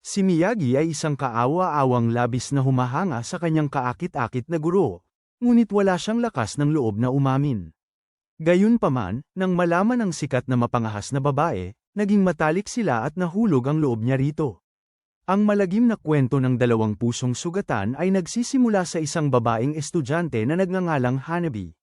Si Miyagi ay isang kaawa-awang labis na humahanga sa kanyang kaakit-akit na guro, ngunit wala siyang lakas ng loob na umamin. Gayunpaman, nang malaman ng sikat na mapangahas na babae, naging matalik sila at nahulog ang loob niya rito. Ang malagim na kwento ng dalawang pusong sugatan ay nagsisimula sa isang babaeng estudyante na nagngangalang Hanabi.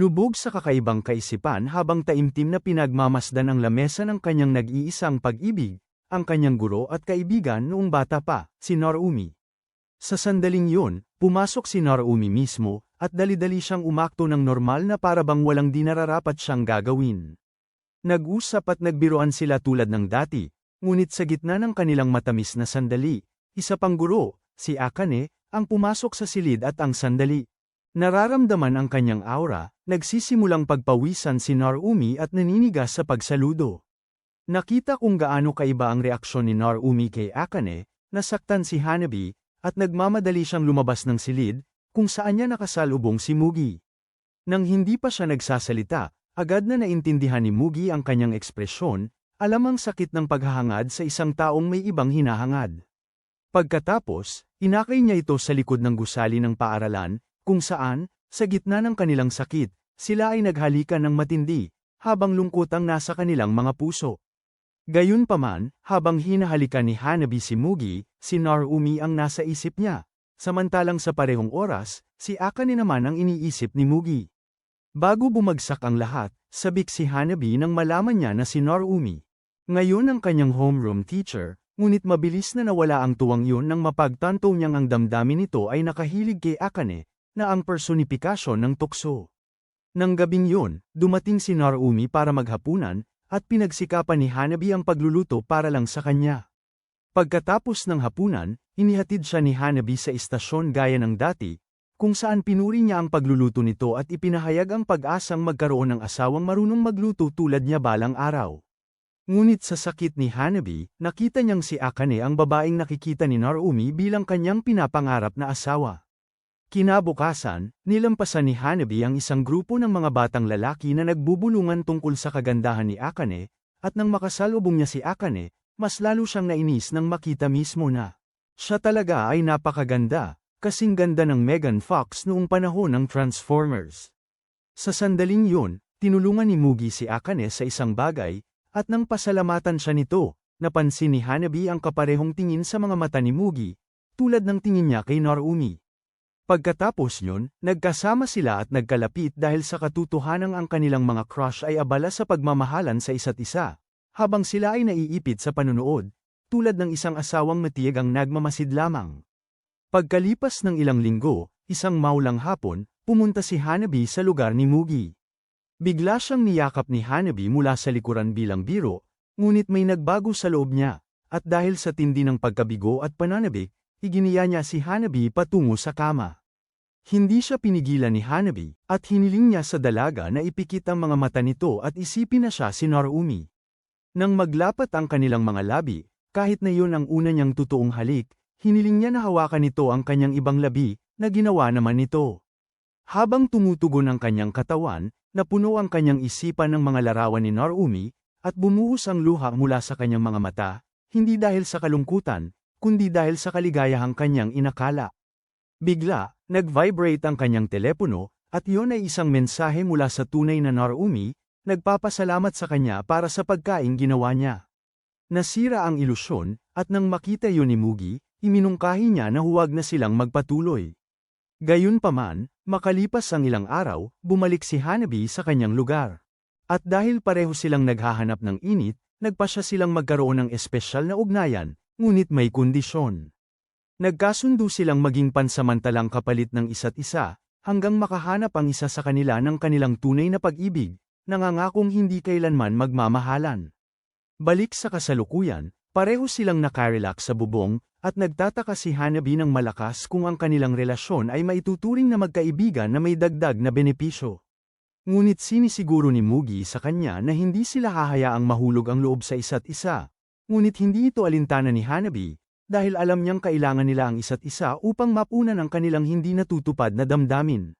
Lubog sa kakaibang kaisipan habang taimtim na pinagmamasdan ang lamesa ng kanyang nag-iisang pag-ibig, ang kanyang guro at kaibigan noong bata pa, si Norumi. Sa sandaling yun, pumasok si Norumi mismo, at dali-dali siyang umakto ng normal na parabang walang dinararapat siyang gagawin. Nag-usap at nagbiroan sila tulad ng dati. Ngunit sa gitna ng kanilang matamis na sandali, isa pang guro, si Akane, ang pumasok sa silid at ang sandali. Nararamdaman ang kanyang aura, nagsisimulang pagpawisan si Norumi at naninigas sa pagsaludo. Nakita kung gaano kaiba ang reaksyon ni Norumi kay Akane, nasaktan si Hanabi, at nagmamadali siyang lumabas ng silid, kung saan niya nakasalubong si Mugi. Nang hindi pa siya nagsasalita, agad na naintindihan ni Mugi ang kanyang ekspresyon, alam ang sakit ng paghahangad sa isang taong may ibang hinahangad. Pagkatapos, inakay niya ito sa likod ng gusali ng paaralan, kung saan, sa gitna ng kanilang sakit, sila ay naghalikan ng matindi, habang lungkot ang nasa kanilang mga puso. Gayunpaman, habang hinahalikan ni Hanabi si Mugi, si Norumi ang nasa isip niya, samantalang sa parehong oras, si Akane naman ang iniisip ni Mugi. Bago bumagsak ang lahat, sabik si Hanabi nang malaman niya na si Norumi. Ngayon ang kanyang homeroom teacher, ngunit mabilis na nawala ang tuwang yun nang mapagtanto niyang ang damdamin nito ay nakahilig kay Akane, na ang personifikasyon ng tukso. Nang gabing yun, dumating si Norumi para maghapunan, at pinagsikapan ni Hanabi ang pagluluto para lang sa kanya. Pagkatapos ng hapunan, inihatid siya ni Hanabi sa istasyon gaya ng dati, kung saan pinuri niya ang pagluluto nito at ipinahayag ang pag-asang magkaroon ng asawang marunong magluto tulad niya balang araw. Ngunit sa sakit ni Hanabi, nakita niyang si Akane ang babaeng nakikita ni Norumi bilang kanyang pinapangarap na asawa. Kinabukasan, nilampasan ni Hanabi ang isang grupo ng mga batang lalaki na nagbubulungan tungkol sa kagandahan ni Akane, at nang makasalubong niya si Akane, mas lalo siyang nainis nang makita mismo na siya talaga ay napakaganda, kasing ganda ng Megan Fox noong panahon ng Transformers. Sa sandaling yun, tinulungan ni Mugi si Akane sa isang bagay, at nang pasalamatan siya nito, napansin ni Hanabi ang kaparehong tingin sa mga mata ni Mugi, tulad ng tingin niya kay Norumi. Pagkatapos yun, nagkasama sila at nagkalapit dahil sa katotohanang ang kanilang mga crush ay abala sa pagmamahalan sa isa't isa, habang sila ay naiipit sa panunood, tulad ng isang asawang matiyag ang nagmamasid lamang. Pagkalipas ng ilang linggo, isang maulang hapon, pumunta si Hanabi sa lugar ni Mugi. Bigla siyang niyakap ni Hanabi mula sa likuran bilang biro, ngunit may nagbago sa loob niya, at dahil sa tindi ng pagkabigo at pananabik, iginiya niya si Hanabi patungo sa kama. Hindi siya pinigilan ni Hanabi, at hiniling niya sa dalaga na ipikit ang mga mata nito at isipin na siya si Norumi. Nang maglapat ang kanilang mga labi, kahit na yun ang una niyang totoong halik, hiniling niya na hawakan nito ang kanyang ibang labi, na ginawa naman nito. Habang tumutugon ang kanyang katawan, napuno ang kanyang isipan ng mga larawan ni Norumi, at bumuhos ang luha mula sa kanyang mga mata, hindi dahil sa kalungkutan, kundi dahil sa kaligayahang kanyang inakala. Bigla, nag-vibrate ang kanyang telepono, at iyon ay isang mensahe mula sa tunay na Norumi, nagpapasalamat sa kanya para sa pagkaing ginawa niya. Nasira ang ilusyon, at nang makita yun ni Mugi, iminungkahi niya na huwag na silang magpatuloy. Gayunpaman, makalipas ang ilang araw, bumalik si Hanabi sa kanyang lugar. At dahil pareho silang naghahanap ng init, nagpasya silang magkaroon ng espesyal na ugnayan, ngunit may kondisyon. Nagkasundo silang maging pansamantalang kapalit ng isa't isa, hanggang makahanap ang isa sa kanila ng kanilang tunay na pag-ibig, nangangakong hindi kailanman magmamahalan. Balik sa kasalukuyan, pareho silang nakarelax sa bubong, at nagtataka si Hanabi ng malakas kung ang kanilang relasyon ay maituturing na magkaibigan na may dagdag na benepisyo. Ngunit sinisiguro ni Mugi sa kanya na hindi sila hahayaang mahulog ang loob sa isa't isa. Ngunit hindi ito alintana ni Hanabi, dahil alam niyang kailangan nila ang isa't isa upang mapunan ang kanilang hindi natutupad na damdamin.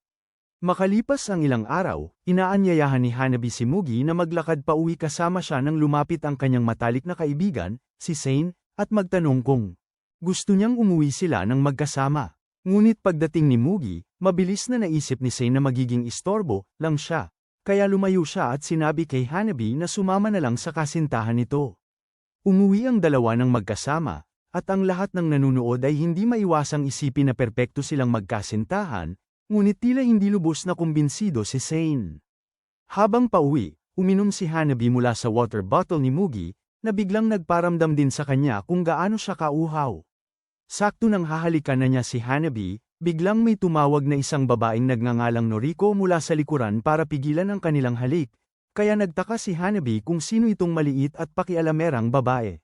Makalipas ang ilang araw, inaanyayahan ni Hanabi si Mugi na maglakad pa uwi kasama siya nang lumapit ang kanyang matalik na kaibigan, si Sane, at magtanong kung gusto niyang umuwi sila ng magkasama. Ngunit pagdating ni Mugi, mabilis na naisip ni Sei na magiging istorbo lang siya. Kaya lumayo siya at sinabi kay Hanabi na sumama na lang sa kasintahan nito. Umuwi ang dalawa ng magkasama, at ang lahat ng nanunood ay hindi maiwasang isipin na perpekto silang magkasintahan, ngunit tila hindi lubos na kumbinsido si Sein. Habang pauwi, uminom si Hanabi mula sa water bottle ni Mugi, na biglang nagparamdam din sa kanya kung gaano siya kauhaw. Sakto nang hahalikan na niya si Hanabi, biglang may tumawag na isang babaeng nagngangalang Noriko mula sa likuran para pigilan ang kanilang halik, kaya nagtaka si Hanabi kung sino itong maliit at pakialamerang babae.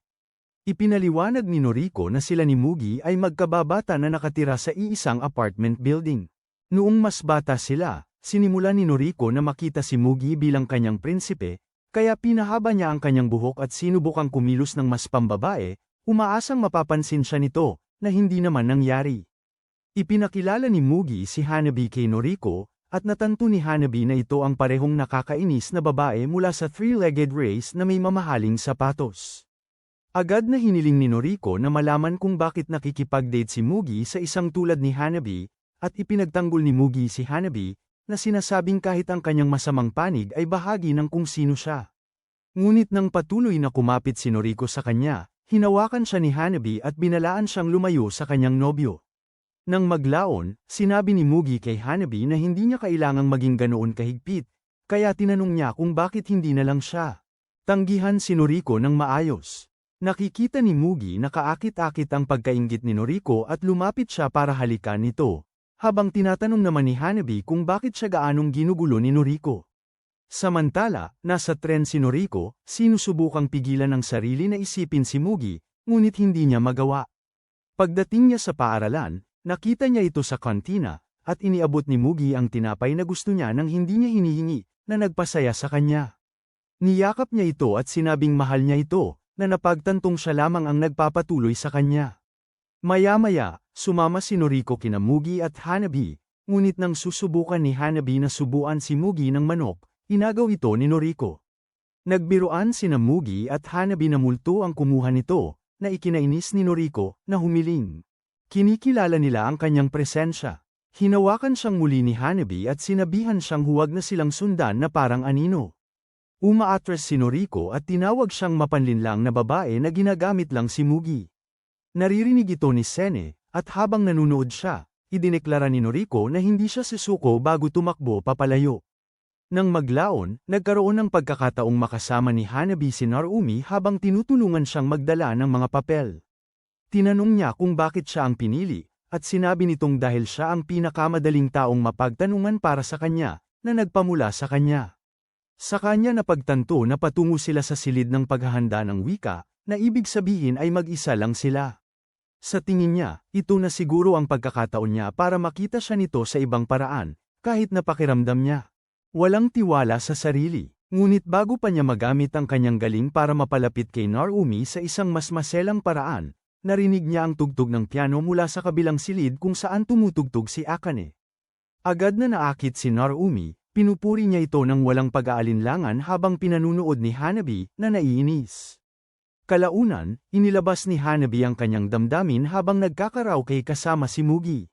Ipinaliwanag ni Noriko na sila ni Mugi ay magkababata na nakatira sa iisang apartment building. Noong mas bata sila, sinimula ni Noriko na makita si Mugi bilang kanyang prinsipe, kaya pinahaba niya ang kanyang buhok at sinubukang kumilos ng mas pambabae, umaasang mapapansin siya nito, na hindi naman nangyari. Ipinakilala ni Mugi si Hanabi kay Noriko, at natanto ni Hanabi na ito ang parehong nakakainis na babae mula sa three-legged race na may mamahaling sapatos. Agad na hiniling ni Noriko na malaman kung bakit nakikipag-date si Mugi sa isang tulad ni Hanabi, at ipinagtanggol ni Mugi si Hanabi, na sinasabing kahit ang kanyang masamang panig ay bahagi ng kung sino siya. Ngunit nang patuloy na kumapit si Noriko sa kanya, hinawakan siya ni Hanabi at binalaan siyang lumayo sa kanyang nobyo. Nang maglaon, sinabi ni Mugi kay Hanabi na hindi niya kailangang maging ganoon kahigpit, kaya tinanong niya kung bakit hindi na lang siya tanggihan si Noriko ng maayos. Nakikita ni Mugi na kaakit-akit ang pagkainggit ni Noriko at lumapit siya para halikan nito, habang tinatanong naman ni Hanabi kung bakit siya gaanong ginugulo ni Noriko. Samantala, nasa tren si Noriko, sinusubukang pigilan ang sarili na isipin si Mugi, ngunit hindi niya magawa. Pagdating niya sa paaralan, nakita niya ito sa kantina, at iniabot ni Mugi ang tinapay na gusto niya nang hindi niya hinihingi, na nagpasaya sa kanya. Niyakap niya ito at sinabing mahal niya ito, na napagtantong siya lamang ang nagpapatuloy sa kanya. Maya-maya, sumama si Noriko kina Mugi at Hanabi, ngunit nang susubukan ni Hanabi na subuan si Mugi ng manok, inagaw ito ni Noriko. Nagbiruan sina Mugi at Hanabi na multo ang kumuha nito, na ikinainis ni Noriko, na humiling. Kinikilala nila ang kanyang presensya. Hinawakan siyang muli ni Hanabi at sinabihan siyang huwag na silang sundan na parang anino. Umaatras si Noriko at tinawag siyang mapanlinlang na babae na ginagamit lang si Mugi. Naririnig ito ni Sene, at habang nanunood siya, idineklara ni Noriko na hindi siya susuko bago tumakbo papalayo. Nang maglaon, nagkaroon ng pagkakataong makasama ni Hanabi si Narumi habang tinutulungan siyang magdala ng mga papel. Tinanong niya kung bakit siya ang pinili, at sinabi nitong dahil siya ang pinakamadaling taong mapagtanungan para sa kanya, na nagpamula sa kanya. Sa kanya napagtanto na patungo sila sa silid ng paghahanda ng wika, na ibig sabihin ay mag-isa lang sila. Sa tingin niya, ito na siguro ang pagkakataon niya para makita siya nito sa ibang paraan, kahit napakiramdam niya walang tiwala sa sarili. Ngunit bago pa niya magamit ang kanyang galing para mapalapit kay Narumi sa isang mas maselang paraan, narinig niya ang tugtog ng piano mula sa kabilang silid kung saan tumutugtog si Akane. Agad na naakit si Narumi, pinupuri niya ito ng walang pag-aalinlangan habang pinanunood ni Hanabi na naiinis. Kalaunan, inilabas ni Hanabi ang kanyang damdamin habang nagkakaraoke kasama si Mugi.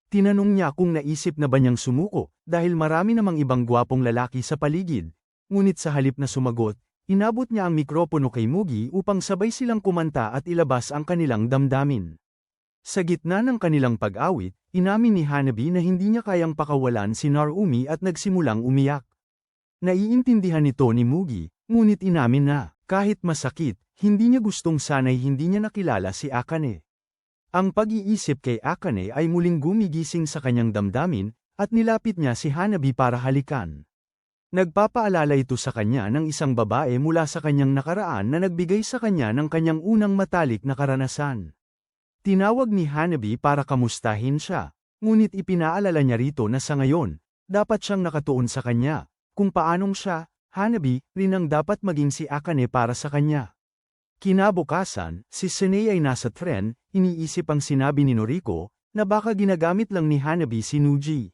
Tinanong niya kung naisip na ba niyang sumuko, dahil marami namang ibang gwapong lalaki sa paligid. Ngunit sa halip na sumagot, inabot niya ang mikropono kay Mugi upang sabay silang kumanta at ilabas ang kanilang damdamin. Sa gitna ng kanilang pag-awit, inamin ni Hanabi na hindi niya kayang pakawalan si Narumi at nagsimulang umiyak. Naiintindihan ito ni Mugi, ngunit inamin na, kahit masakit, hindi niya gustong sanay hindi niya nakilala si Akane. Ang pag-iisip kay Akane ay muling gumigising sa kanyang damdamin, at nilapit niya si Hanabi para halikan. Nagpapaalala ito sa kanya ng isang babae mula sa kanyang nakaraan na nagbigay sa kanya ng kanyang unang matalik na karanasan. Tinawag ni Hanabi para kamustahin siya, ngunit ipinaalala niya rito na sa ngayon, dapat siyang nakatuon sa kanya, kung paanong siya, Hanabi, rin ang dapat maging si Akane para sa kanya. Kinabukasan, si Sene ay nasa tren, iniisip ang sinabi ni Noriko, na baka ginagamit lang ni Hanabi si Nuji.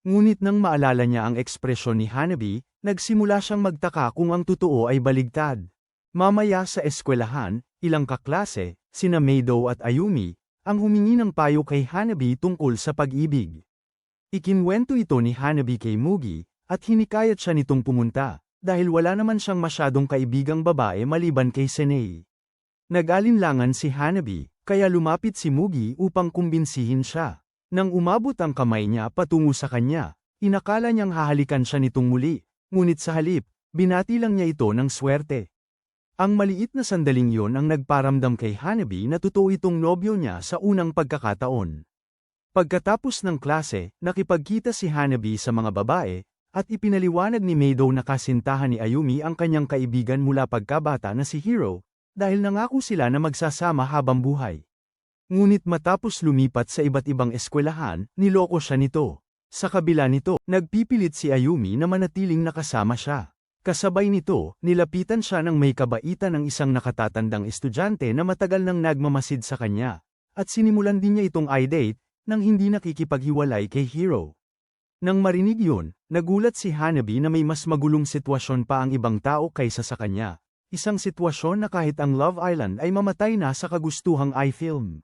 Ngunit nang maalala niya ang ekspresyon ni Hanabi, nagsimula siyang magtaka kung ang totoo ay baligtad. Mamaya sa eskwelahan, ilang kaklase, sina Meido at Ayumi, ang humingi ng payo kay Hanabi tungkol sa pag-ibig. Ikinwento ito ni Hanabi kay Mugi, at hinikayat siya nitong pumunta, dahil wala naman siyang masyadong kaibigang babae maliban kay Senei. Nag-alinlangan si Hanabi, kaya lumapit si Mugi upang kumbinsihin siya. Nang umabot ang kamay niya patungo sa kanya, inakala niyang hahalikan siya nitong muli, ngunit sa halip, binati lang niya ito ng swerte. Ang maliit na sandaling yon ang nagparamdam kay Hanabi na totoo itong nobyo niya sa unang pagkakataon. Pagkatapos ng klase, nakipagkita si Hanabi sa mga babae, at ipinaliwanag ni Meido na kasintahan ni Ayumi ang kanyang kaibigan mula pagkabata na si Hiro, dahil nangako sila na magsasama habang buhay. Ngunit matapos lumipat sa iba't ibang eskwelahan, niloko siya nito. Sa kabila nito, nagpipilit si Ayumi na manatiling nakasama siya. Kasabay nito, nilapitan siya ng may kabaitan ng isang nakatatandang estudyante na matagal nang nagmamasid sa kanya, at sinimulan din niya itong i-date, nang hindi nakikipaghiwalay kay Hiro. Nang marinig yun, nagulat si Hanabi na may mas magulong sitwasyon pa ang ibang tao kaysa sa kanya. Isang sitwasyon na kahit ang Love Island ay mamatay na sa kagustuhang i-film.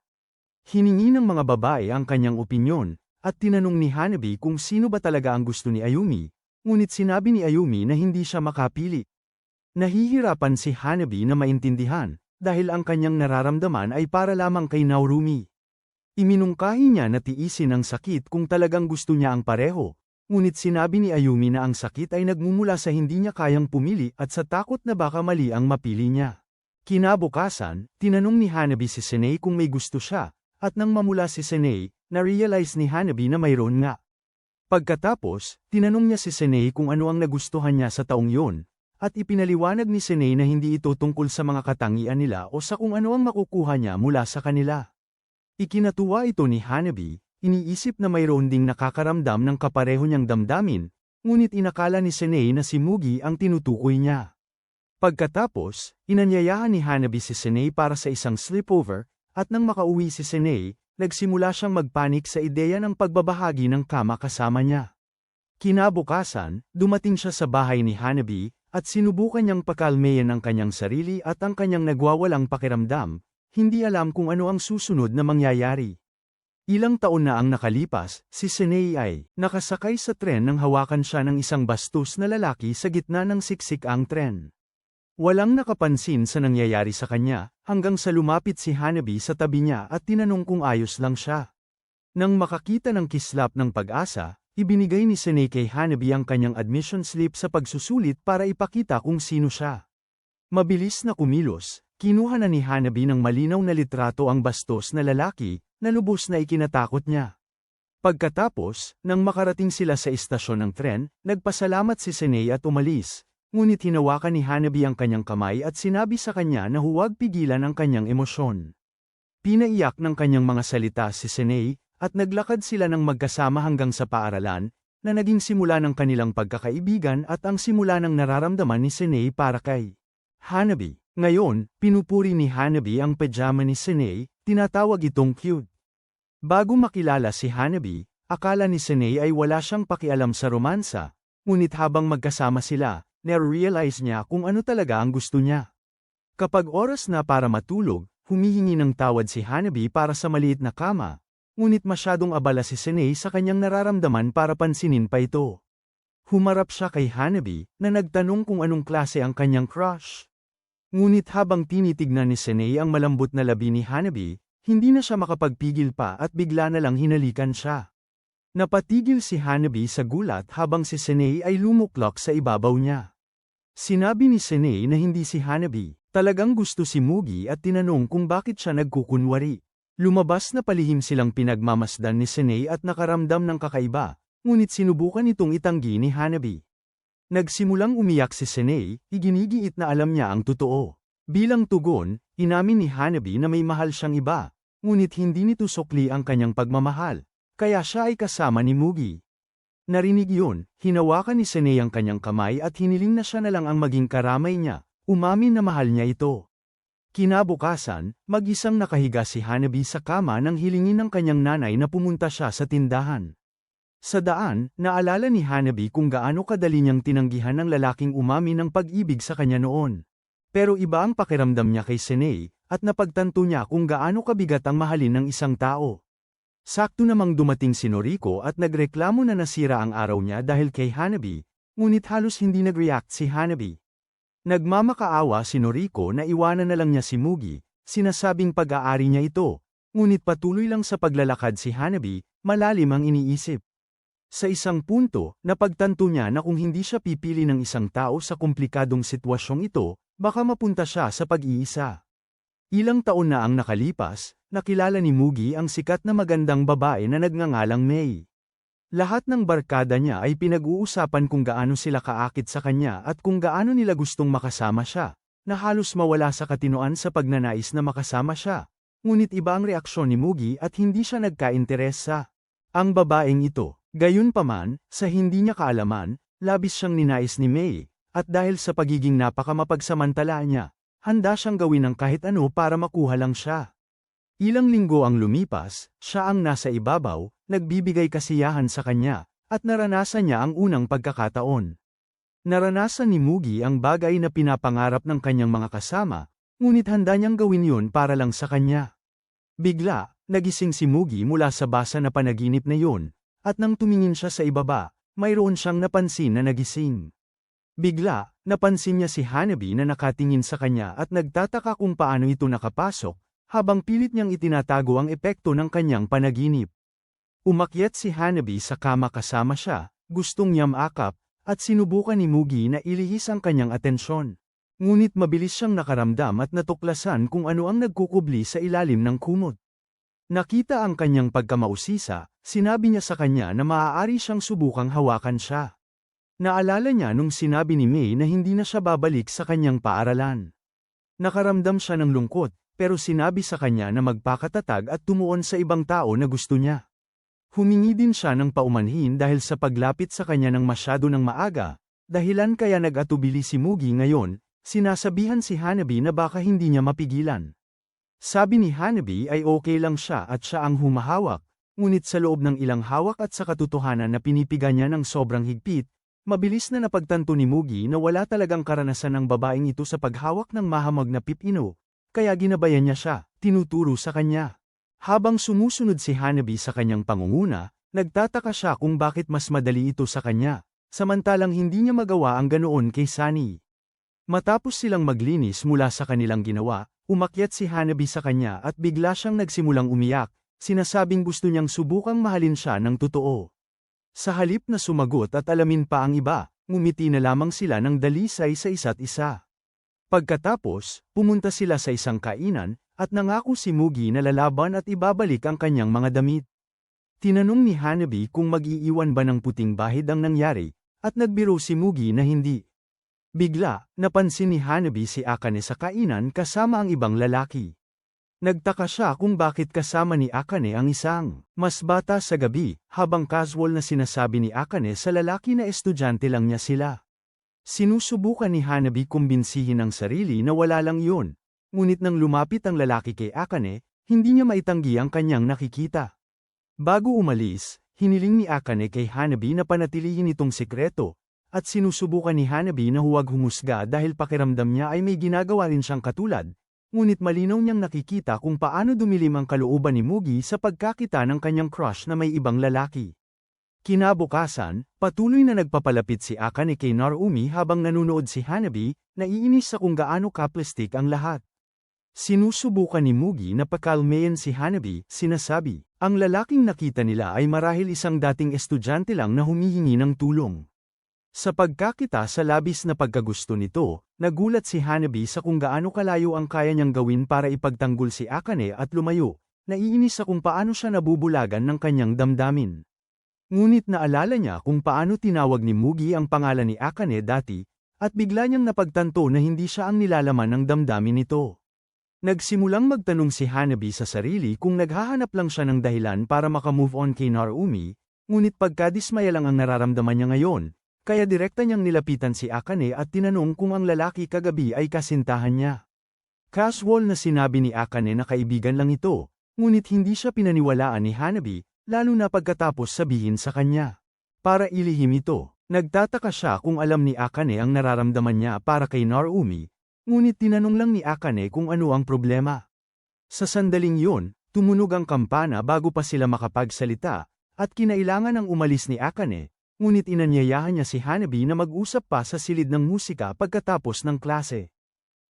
Hiningi ng mga babae ang kanyang opinyon, at tinanong ni Hanabi kung sino ba talaga ang gusto ni Ayumi, ngunit sinabi ni Ayumi na hindi siya makapili. Nahihirapan si Hanabi na maintindihan, dahil ang kanyang nararamdaman ay para lamang kay Naorumi. Iminungkahi niya na tiisin ang sakit kung talagang gusto niya ang pareho, ngunit sinabi ni Ayumi na ang sakit ay nagmumula sa hindi niya kayang pumili at sa takot na baka mali ang mapili niya. Kinabukasan, tinanong ni Hanabi si Senei kung may gusto siya, at nang mamula si Senei, na-realize ni Hanabi na mayroon nga. Pagkatapos, tinanong niya si Senei kung ano ang nagustuhan niya sa taong yon, at ipinaliwanag ni Senei na hindi ito tungkol sa mga katangian nila o sa kung ano ang makukuha niya mula sa kanila. Ikinatuwa ito ni Hanabi, iniisip na mayroon ding nakakaramdam ng kapareho niyang damdamin, ngunit inakala ni Senei na si Mugi ang tinutukoy niya. Pagkatapos, inanyayahan ni Hanabi si Senei para sa isang sleepover, at nang makauwi si Senei, nagsimula siyang magpanik sa ideya ng pagbabahagi ng kama kasama niya. Kinabukasan, dumating siya sa bahay ni Hanabi, at sinubukan niyang pakalmeyan ang kanyang sarili at ang kanyang nagwawalang pakiramdam, hindi alam kung ano ang susunod na mangyayari. Ilang taon na ang nakalipas, si Senei ay nakasakay sa tren nang hawakan siya ng isang bastos na lalaki sa gitna ng siksik ang tren. Walang nakapansin sa nangyayari sa kanya, hanggang sa lumapit si Hanabi sa tabi niya at tinanong kung ayos lang siya. Nang makakita ng kislap ng pag-asa, ibinigay ni Senei kay Hanabi ang kanyang admission slip sa pagsusulit para ipakita kung sino siya. Mabilis na kumilos, kinuha na ni Hanabi ng malinaw na litrato ang bastos na lalaki, na lubos na ikinatakot niya. Pagkatapos, nang makarating sila sa istasyon ng tren, nagpasalamat si Senei at umalis. Ngunit hinawakan ni Hanabi ang kanyang kamay at sinabi sa kanya na huwag pigilan ang kanyang emosyon. Pinaiyak ng kanyang mga salita si Senei, at naglakad sila ng magkasama hanggang sa paaralan, na naging simula ng kanilang pagkakaibigan at ang simula ng nararamdaman ni Senei para kay Hanabi. Ngayon, pinupuri ni Hanabi ang pajama ni Senei, tinatawag itong cute. Bago makilala si Hanabi, akala ni Senei ay wala siyang pakialam sa romansa, ngunit habang magkasama sila, na-realize niya kung ano talaga ang gusto niya. Kapag oras na para matulog, humihingi ng tawad si Hanabi para sa maliit na kama, ngunit masyadong abala si Senei sa kanyang nararamdaman para pansinin pa ito. Humarap siya kay Hanabi, na nagtanong kung anong klase ang kanyang crush. Ngunit habang tinitignan ni Senei ang malambot na labi ni Hanabi, hindi na siya makapagpigil pa at bigla na lang hinalikan siya. Napatigil si Hanabi sa gulat habang si Senei ay lumuklok sa ibabaw niya. Sinabi ni Senei na hindi si Hanabi, talagang gusto si Mugi at tinanong kung bakit siya nagkukunwari. Lumabas na palihim silang pinagmamasdan ni Senei at nakaramdam ng kakaiba, ngunit sinubukan itong itanggi ni Hanabi. Nagsimulang umiyak si Senei, iginigiit na alam niya ang totoo. Bilang tugon, inamin ni Hanabi na may mahal siyang iba, ngunit hindi nito sukli ang kanyang pagmamahal, kaya siya ay kasama ni Mugi. Narinig yun, hinawakan ni Senei ang kanyang kamay at hiniling na siya na lang ang maging karamay niya, umamin na mahal niya ito. Kinabukasan, mag-isang nakahiga si Hanabi sa kama nang hilingin ng kanyang nanay na pumunta siya sa tindahan. Sa daan, naalala ni Hanabi kung gaano kadali niyang tinanggihan ng lalaking umamin ng pag-ibig sa kanya noon. Pero iba ang pakiramdam niya kay Senei, at napagtanto niya kung gaano kabigat ang mahalin ng isang tao. Sakto namang dumating si Noriko at nagreklamo na nasira ang araw niya dahil kay Hanabi, ngunit halos hindi nag-react si Hanabi. Nagmamakaawa si Noriko na iwanan na lang niya si Mugi, sinasabing pag-aari niya ito, ngunit patuloy lang sa paglalakad si Hanabi, malalim ang iniisip. Sa isang punto, napagtanto niya na kung hindi siya pipili ng isang tao sa komplikadong sitwasyong ito, baka mapunta siya sa pag-iisa. Ilang taon na ang nakalipas, nakilala ni Mugi ang sikat na magandang babae na nagngangalang Mei. Lahat ng barkada niya ay pinag-uusapan kung gaano sila kaakit sa kanya at kung gaano nila gustong makasama siya, na halos mawala sa katinoan sa pagnanais na makasama siya. Ngunit iba ang reaksyon ni Mugi at hindi siya nagka-interes sa ang babaeng ito. Gayunpaman, sa hindi niya kaalaman, labis siyang ninais ni Mei, at dahil sa pagiging napakamapagsamantala niya, handa siyang gawin ng kahit ano para makuha lang siya. Ilang linggo ang lumipas, siya ang nasa ibabaw, nagbibigay kasiyahan sa kanya, at naranasan niya ang unang pagkakataon. Naranasan ni Mugi ang bagay na pinapangarap ng kanyang mga kasama, ngunit handa niyang gawin yun para lang sa kanya. Bigla, nagising si Mugi mula sa basa na panaginip na yun, at nang tumingin siya sa ibaba, mayroon siyang napansin na nagising. Bigla, napansin niya si Hanabi na nakatingin sa kanya at nagtataka kung paano ito nakapasok, habang pilit niyang itinatago ang epekto ng kanyang panaginip. Umakyat si Hanabi sa kama kasama siya, gustong niyang akap, at sinubukan ni Mugi na ilihis ang kanyang atensyon. Ngunit mabilis siyang nakaramdam at natuklasan kung ano ang nagkukubli sa ilalim ng kumot. Nakita ang kanyang pagkamausisa, sinabi niya sa kanya na maaari siyang subukang hawakan siya. Naalala niya nung sinabi ni Mei na hindi na siya babalik sa kanyang paaralan. Nakaramdam siya ng lungkot, pero sinabi sa kanya na magpakatatag at tumuon sa ibang tao na gusto niya. Humingi din siya ng paumanhin dahil sa paglapit sa kanya ng masyado ng maaga, dahilan kaya nag-atubili si Mugi ngayon, sinasabihan si Hanabi na baka hindi niya mapigilan. Sabi ni Hanabi ay okay lang siya at siya ang humahawak, ngunit sa loob ng ilang hawak at sa katotohanan na pinipiga niya ng sobrang higpit, mabilis na napagtanto ni Mugi na wala talagang karanasan ng babaeng ito sa paghawak ng mahamag na pipino, kaya ginabayan niya siya, tinuturo sa kanya. Habang sumusunod si Hanabi sa kanyang pangunguna, nagtataka siya kung bakit mas madali ito sa kanya, samantalang hindi niya magawa ang ganoon kay Sunny. Matapos silang maglinis mula sa kanilang ginawa, umakyat si Hanabi sa kanya at bigla siyang nagsimulang umiyak, sinasabing gusto niyang subukang mahalin siya ng totoo. Sa halip na sumagot at alamin pa ang iba, ngumiti na lamang sila ng dalisay sa isa't isa. Pagkatapos, pumunta sila sa isang kainan, at nangako si Mugi na lalaban at ibabalik ang kanyang mga damit. Tinanong ni Hanabi kung mag-iiwan ba ng puting bahid ang nangyari, at nagbiro si Mugi na hindi. Bigla, napansin ni Hanabi si Akane sa kainan kasama ang ibang lalaki. Nagtaka siya kung bakit kasama ni Akane ang isang mas bata sa gabi, habang casual na sinasabi ni Akane sa lalaki na estudyante lang niya sila. Sinusubukan ni Hanabi kumbinsihin ang sarili na wala lang yun, ngunit nang lumapit ang lalaki kay Akane, hindi niya maitanggi ang kanyang nakikita. Bago umalis, hiniling ni Akane kay Hanabi na panatilihin itong sikreto, at sinusubukan ni Hanabi na huwag humusga dahil pakiramdam niya ay may ginagawa rin siyang katulad. Ngunit malinaw niyang nakikita kung paano dumilim ang kalooban ni Mugi sa pagkakita ng kanyang crush na may ibang lalaki. Kinabukasan, patuloy na nagpapalapit si Akane kay Narumi habang nanunood si Hanabi, naiinis sa kung gaano kaplastik ang lahat. Sinusubukan ni Mugi na pakalmayan si Hanabi, sinasabi, ang lalaking nakita nila ay marahil isang dating estudyante lang na humihingi ng tulong. Sa pagkakita sa labis na pagkagusto nito, nagulat si Hanabi sa kung gaano kalayo ang kaya niyang gawin para ipagtanggol si Akane at lumayo, naiinis sa kung paano siya nabubulagan ng kanyang damdamin. Ngunit naalala niya kung paano tinawag ni Mugi ang pangalan ni Akane dati, at bigla niyang napagtanto na hindi siya ang nilalaman ng damdamin nito. Nagsimulang magtanong si Hanabi sa sarili kung naghahanap lang siya ng dahilan para makamove on kay Narumi, ngunit pagkadismaya lang ang nararamdaman niya ngayon, kaya direkta niyang nilapitan si Akane at tinanong kung ang lalaki kagabi ay kasintahan niya. Casual na sinabi ni Akane na kaibigan lang ito, ngunit hindi siya pinaniwalaan ni Hanabi, lalo na pagkatapos sabihin sa kanya. Para ilihim ito, nagtataka siya kung alam ni Akane ang nararamdaman niya para kay Narumi, ngunit tinanong lang ni Akane kung ano ang problema. Sa sandaling yun, tumunog ang kampana bago pa sila makapagsalita, at kinailangan ang umalis ni Akane, ngunit inanyayahan niya si Hanabi na mag-usap pa sa silid ng musika pagkatapos ng klase.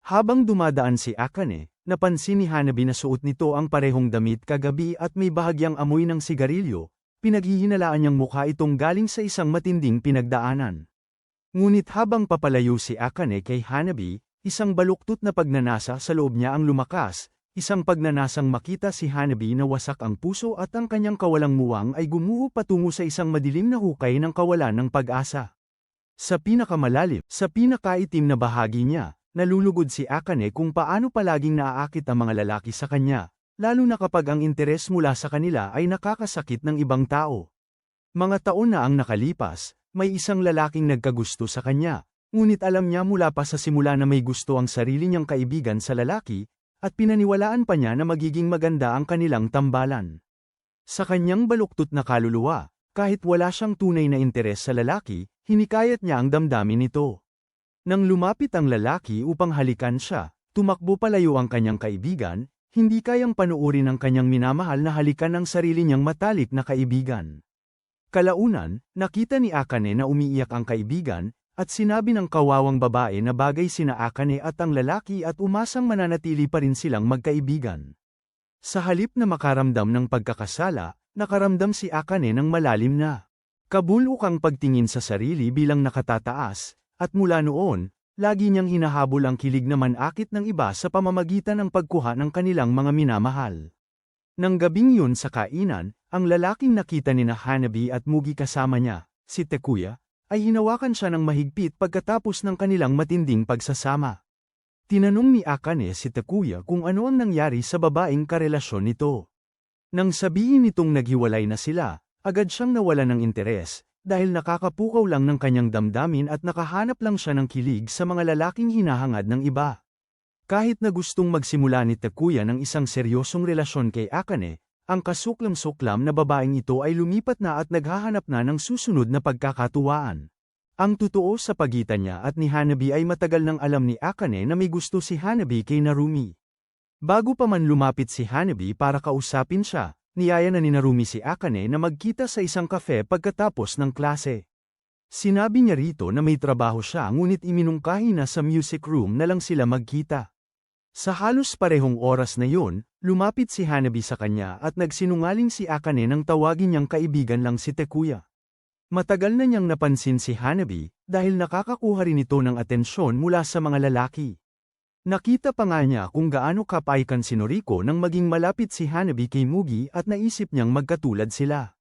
Habang dumadaan si Akane, napansin ni Hanabi na suot nito ang parehong damit kagabi at may bahagyang amoy ng sigarilyo, pinaghihinalaan niyang mukha itong galing sa isang matinding pinagdaanan. Ngunit habang papalayo si Akane kay Hanabi, isang baluktot na pagnanasa sa loob niya ang lumakas, isang pagnanasang makita si Hanabi na wasak ang puso at ang kanyang kawalang muwang ay gumuho patungo sa isang madilim na hukay ng kawalan ng pag-asa. Sa pinakamalalim, sa pinakaitim na bahagi niya, nalulugod si Akane kung paano palaging naaakit ang mga lalaki sa kanya, lalo na kapag ang interes mula sa kanila ay nakakasakit ng ibang tao. Mga taon na ang nakalipas, may isang lalaking nagkagusto sa kanya, ngunit alam niya mula pa sa simula na may gusto ang sarili niyang kaibigan sa lalaki, at pinaniwalaan pa niya na magiging maganda ang kanilang tambalan. Sa kanyang baluktot na kaluluwa, kahit wala siyang tunay na interes sa lalaki, hinikayat niya ang damdamin nito. Nang lumapit ang lalaki upang halikan siya, tumakbo palayo ang kanyang kaibigan, hindi kayang panuorin ang kanyang minamahal na halikan ng sarili niyang matalik na kaibigan. Kalaunan, nakita ni Akane na umiiyak ang kaibigan, at sinabi ng kawawang babae na bagay sina Akane at ang lalaki at umasang mananatili pa rin silang magkaibigan. Sa halip na makaramdam ng pagkakasala, nakaramdam si Akane ng malalim na kabulukang pagtingin sa sarili bilang nakatataas, at mula noon, lagi niyang hinahabol ang kilig na manakit ng iba sa pamamagitan ng pagkuha ng kanilang mga minamahal. Nang gabing yun sa kainan, ang lalaking nakita ni Hanabi at Mugi kasama niya, si Takuya, ay hinawakan siya ng mahigpit pagkatapos ng kanilang matinding pagsasama. Tinanong ni Akane si Takuya kung ano ang nangyari sa babaeng karelasyon nito. Nang sabihin nitong naghiwalay na sila, agad siyang nawala ng interes, dahil nakakapukaw lang ng kanyang damdamin at nakahanap lang siya ng kilig sa mga lalaking hinahangad ng iba. Kahit na gustong magsimula ni Takuya ng isang seryosong relasyon kay Akane, ang kasuklam-suklam na babaeng ito ay lumipat na at naghahanap na ng susunod na pagkakatuwaan. Ang totoo sa pagitan niya at ni Hanabi ay matagal nang alam ni Akane na may gusto si Hanabi kay Narumi. Bago pa man lumapit si Hanabi para kausapin siya, niyaya na ni Narumi si Akane na magkita sa isang kafe pagkatapos ng klase. Sinabi niya rito na may trabaho siya ngunit iminungkahi na sa music room na lang sila magkita. Sa halos parehong oras na yun, lumapit si Hanabi sa kanya at nagsinungaling si Akane nang tawagin niyang kaibigan lang si Takuya. Matagal na niyang napansin si Hanabi, dahil nakakakuha rin ito ng atensyon mula sa mga lalaki. Nakita pa nga niya kung gaano kapaikan si Noriko nang maging malapit si Hanabi kay Mugi at naisip niyang magkatulad sila.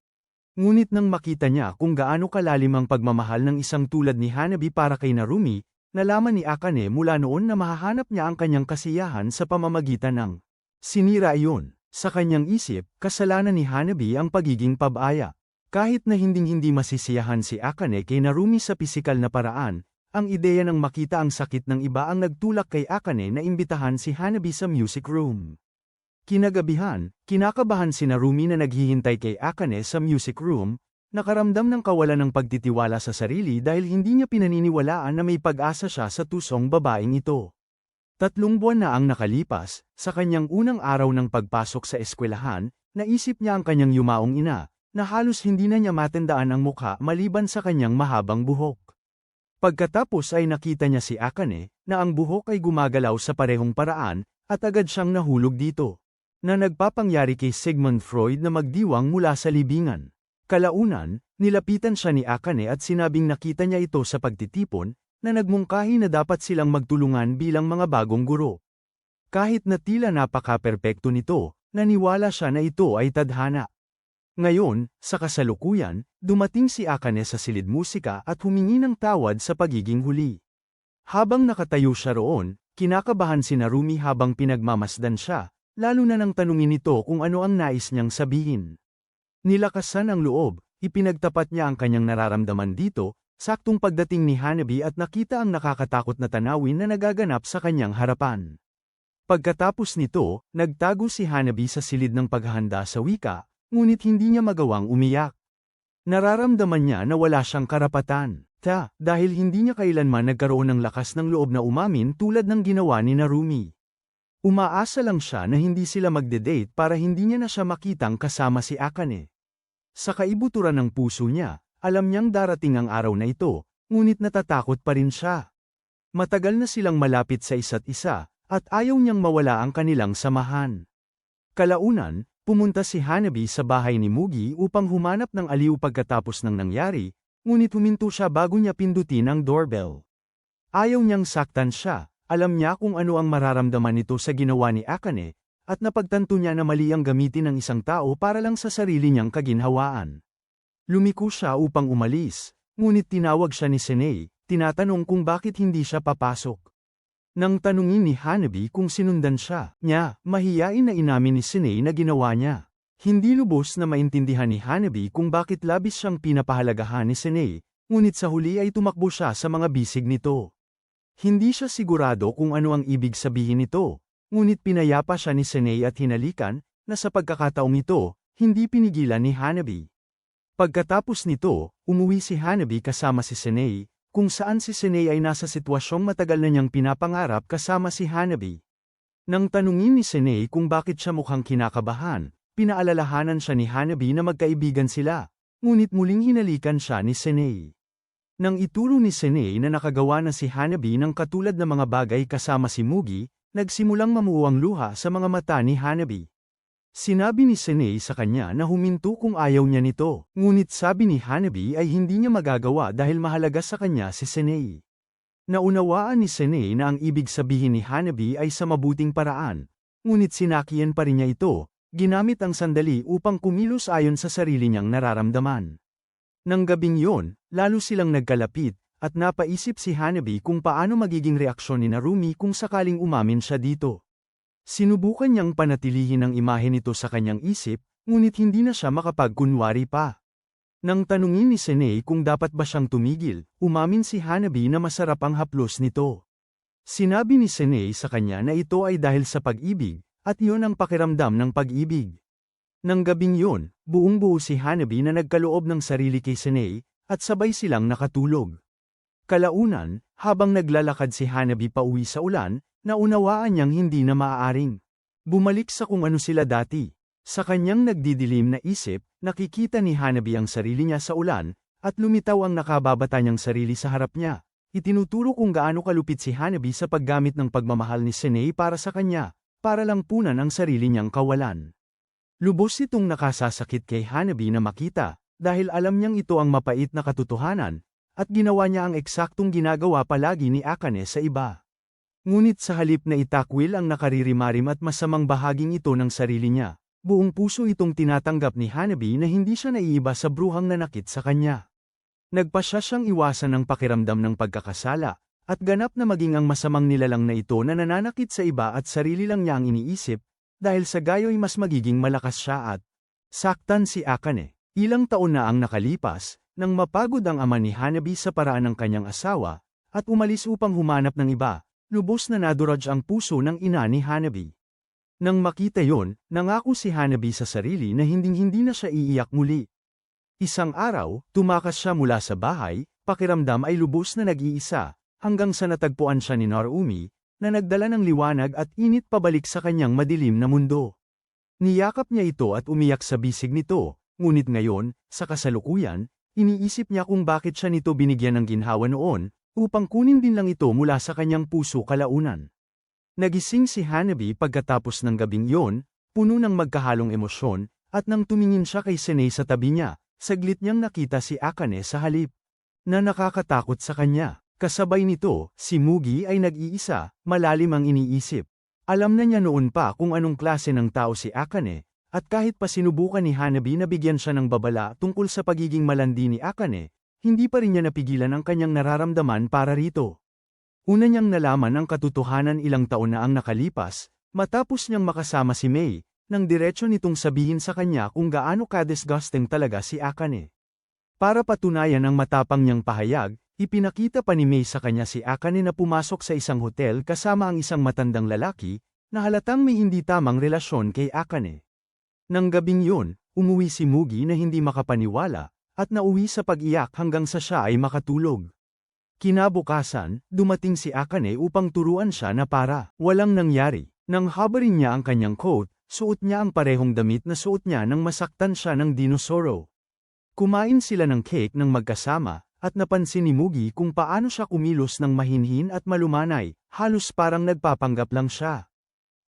Ngunit nang makita niya kung gaano kalalim ang pagmamahal ng isang tulad ni Hanabi para kay Narumi, nalaman ni Akane mula noon na mahahanap niya ang kanyang kasiyahan sa pamamagitan ng sinira iyon. Sa kanyang isip, kasalanan ni Hanabi ang pagiging pabaya. Kahit na hinding-hindi masisiyahan si Akane kay Narumi sa pisikal na paraan, ang ideya ng makita ang sakit ng iba ang nagtulak kay Akane na imbitahan si Hanabi sa music room. Kinagabihan, kinakabahan si Narumi na naghihintay kay Akane sa music room, nakaramdam ng kawalan ng pagtitiwala sa sarili dahil hindi niya pinaniniwalaan na may pag-asa siya sa tusong babaeng ito. 3 buwan na ang nakalipas, sa kanyang unang araw ng pagpasok sa eskwelahan, naisip niya ang kanyang yumaong ina, na halos hindi na niya matandaan ang mukha maliban sa kanyang mahabang buhok. Pagkatapos ay nakita niya si Akane, na ang buhok ay gumagalaw sa parehong paraan, at agad siyang nahulog dito, na nagpapangyari kay Sigmund Freud na magdiwang mula sa libingan. Kalaunan, nilapitan siya ni Akane at sinabing nakita niya ito sa pagtitipon, na nagmungkahi na dapat silang magtulungan bilang mga bagong guro. Kahit na tila napaka-perpekto nito, naniwala siya na ito ay tadhana. Ngayon, sa kasalukuyan, dumating si Akane sa silid musika at humingi ng tawad sa pagiging huli. Habang nakatayo siya roon, kinakabahan si Narumi habang pinagmamasdan siya, lalo na nang tanungin nito kung ano ang nais niyang sabihin. Nilakasan ang loob, ipinagtapat niya ang kanyang nararamdaman dito, saktong pagdating ni Hanabi at nakita ang nakakatakot na tanawin na nagaganap sa kanyang harapan. Pagkatapos nito, nagtago si Hanabi sa silid ng paghahanda sa wika, ngunit hindi niya magawang umiyak. Nararamdaman niya na wala siyang karapatan. Dahil hindi niya kailanman nagkaroon ng lakas ng loob na umamin tulad ng ginawa ni Narumi. Umaasa lang siya na hindi sila magde-date para hindi niya na siya makitang kasama si Akane. Sa kaibuturan ng puso niya, alam niyang darating ang araw na ito, ngunit natatakot pa rin siya. Matagal na silang malapit sa isa't isa, at ayaw niyang mawala ang kanilang samahan. Kalaunan, pumunta si Hanabi sa bahay ni Mugi upang humanap ng aliw pagkatapos ng nangyari, ngunit huminto siya bago niya pindutin ang doorbell. Ayaw niyang saktan siya, alam niya kung ano ang mararamdaman nito sa ginawa ni Akane, at napagtanto niya na mali ang gamitin ng isang tao para lang sa sarili niyang kaginhawaan. Lumiko siya upang umalis, ngunit tinawag siya ni Senei, tinatanong kung bakit hindi siya papasok. Nang tanungin ni Hanabi kung sinundan siya, mahiyain na inamin ni Senei na ginawa niya. Hindi lubos na maintindihan ni Hanabi kung bakit labis siyang pinapahalagahan ni Senei, ngunit sa huli ay tumakbo siya sa mga bisig nito. Hindi siya sigurado kung ano ang ibig sabihin nito, ngunit pinayapa siya ni Senei at hinalikan, na sa pagkakataong ito, hindi pinigilan ni Hanabi. Pagkatapos nito, umuwi si Hanabi kasama si Senei, kung saan si Senei ay nasa sitwasyong matagal na niyang pinapangarap kasama si Hanabi. Nang tanungin ni Senei kung bakit siya mukhang kinakabahan, pinaalalahanan siya ni Hanabi na magkaibigan sila, ngunit muling hinalikan siya ni Senei. Nang ituro ni Senei na nakagawa na si Hanabi ng katulad na mga bagay kasama si Mugi, nagsimulang mamuwang luha sa mga mata ni Hanabi. Sinabi ni Senei sa kanya na huminto kung ayaw niya nito, ngunit sabi ni Hanabi ay hindi niya magagawa dahil mahalaga sa kanya si Senei. Naunawaan ni Senei na ang ibig sabihin ni Hanabi ay sa mabuting paraan, ngunit sinakian pa rin niya ito, ginamit ang sandali upang kumilos ayon sa sarili niyang nararamdaman. Nang gabing yon, lalo silang nagkalapit, at napaisip si Hanabi kung paano magiging reaksyon ni Narumi kung sakaling umamin siya dito. Sinubukan niyang panatilihin ang imahe nito sa kanyang isip, ngunit hindi na siya makapagkunwari pa. Nang tanungin ni Senei kung dapat ba siyang tumigil, umamin si Hanabi na masarap ang haplos nito. Sinabi ni Senei sa kanya na ito ay dahil sa pag-ibig, at iyon ang pakiramdam ng pag-ibig. Nang gabing yon, buong-buo si Hanabi na nagkaloob ng sarili kay Senei, at sabay silang nakatulog. Kalaunan, habang naglalakad si Hanabi pauwi sa ulan, naunawaan niyang hindi na maaaring bumalik sa kung ano sila dati. Sa kanyang nagdidilim na isip, nakikita ni Hanabi ang sarili niya sa ulan, at lumitaw ang nakababata niyang sarili sa harap niya. Itinuturo kung gaano kalupit si Hanabi sa paggamit ng pagmamahal ni Senei para sa kanya, para lang punan ang sarili niyang kawalan. Lubos itong nakasasakit kay Hanabi na makita, dahil alam niyang ito ang mapait na katotohanan, at ginawa niya ang eksaktong ginagawa palagi ni Akane sa iba. Ngunit sa halip na itakwil ang nakaririmarim at masamang bahaging ito ng sarili niya, buong puso itong tinatanggap ni Hanabi na hindi siya naiiba sa bruhang nanakit sa kanya. Nagpasya siyang iwasan ang pakiramdam ng pagkakasala, at ganap na maging ang masamang nilalang na ito na nananakit sa iba at sarili lang niya ang iniisip, dahil sa gayo'y mas magiging malakas siya at saktan si Akane. Ilang taon na ang nakalipas, nang mapagod ang ama ni Hanabi sa paraan ng kanyang asawa, at umalis upang humanap ng iba, lubos na naduraj ang puso ng ina ni Hanabi. Nang makita yon, nangako si Hanabi sa sarili na hinding-hindi na siya iiyak muli. Isang araw, tumakas siya mula sa bahay, pakiramdam ay lubos na nag-iisa, hanggang sa natagpuan siya ni Narumi, na nagdala ng liwanag at init pabalik sa kanyang madilim na mundo. Niyakap niya ito at umiyak sa bisig nito, ngunit ngayon, sa kasalukuyan, iniisip niya kung bakit siya nito binigyan ng ginhawa noon, upang kunin din lang ito mula sa kanyang puso kalaunan. Nagising si Hanabi pagkatapos ng gabing yon, puno ng magkahalong emosyon, at nang tumingin siya kay Senei sa tabi niya, saglit niyang nakita si Akane sa halip, na nakakatakot sa kanya. Kasabay nito, si Mugi ay nag-iisa, malalim ang iniisip. Alam na niya noon pa kung anong klase ng tao si Akane, at kahit pa sinubukan ni Hanabi na bigyan siya ng babala tungkol sa pagiging malandi ni Akane, hindi pa rin niya napigilan ang kanyang nararamdaman para rito. Una niyang nalaman ang katotohanan ilang taon na ang nakalipas, matapos niyang makasama si Mei, nang diretso nitong sabihin sa kanya kung gaano ka-disgusting talaga si Akane. Para patunayan ang matapang niyang pahayag, ipinakita pa ni Mei sa kanya si Akane na pumasok sa isang hotel kasama ang isang matandang lalaki, na halatang may hindi tamang relasyon kay Akane. Nang gabing yun, umuwi si Mugi na hindi makapaniwala, at nauwi sa pag-iyak hanggang sa siya ay makatulog. Kinabukasan, dumating si Akane upang turuan siya na para walang nangyari. Nang habarin niya ang kanyang coat, suot niya ang parehong damit na suot niya nang masaktan siya ng dinosoro. Kumain sila ng cake ng magkasama, at napansin ni Mugi kung paano siya kumilos ng mahinhin at malumanay, halos parang nagpapanggap lang siya.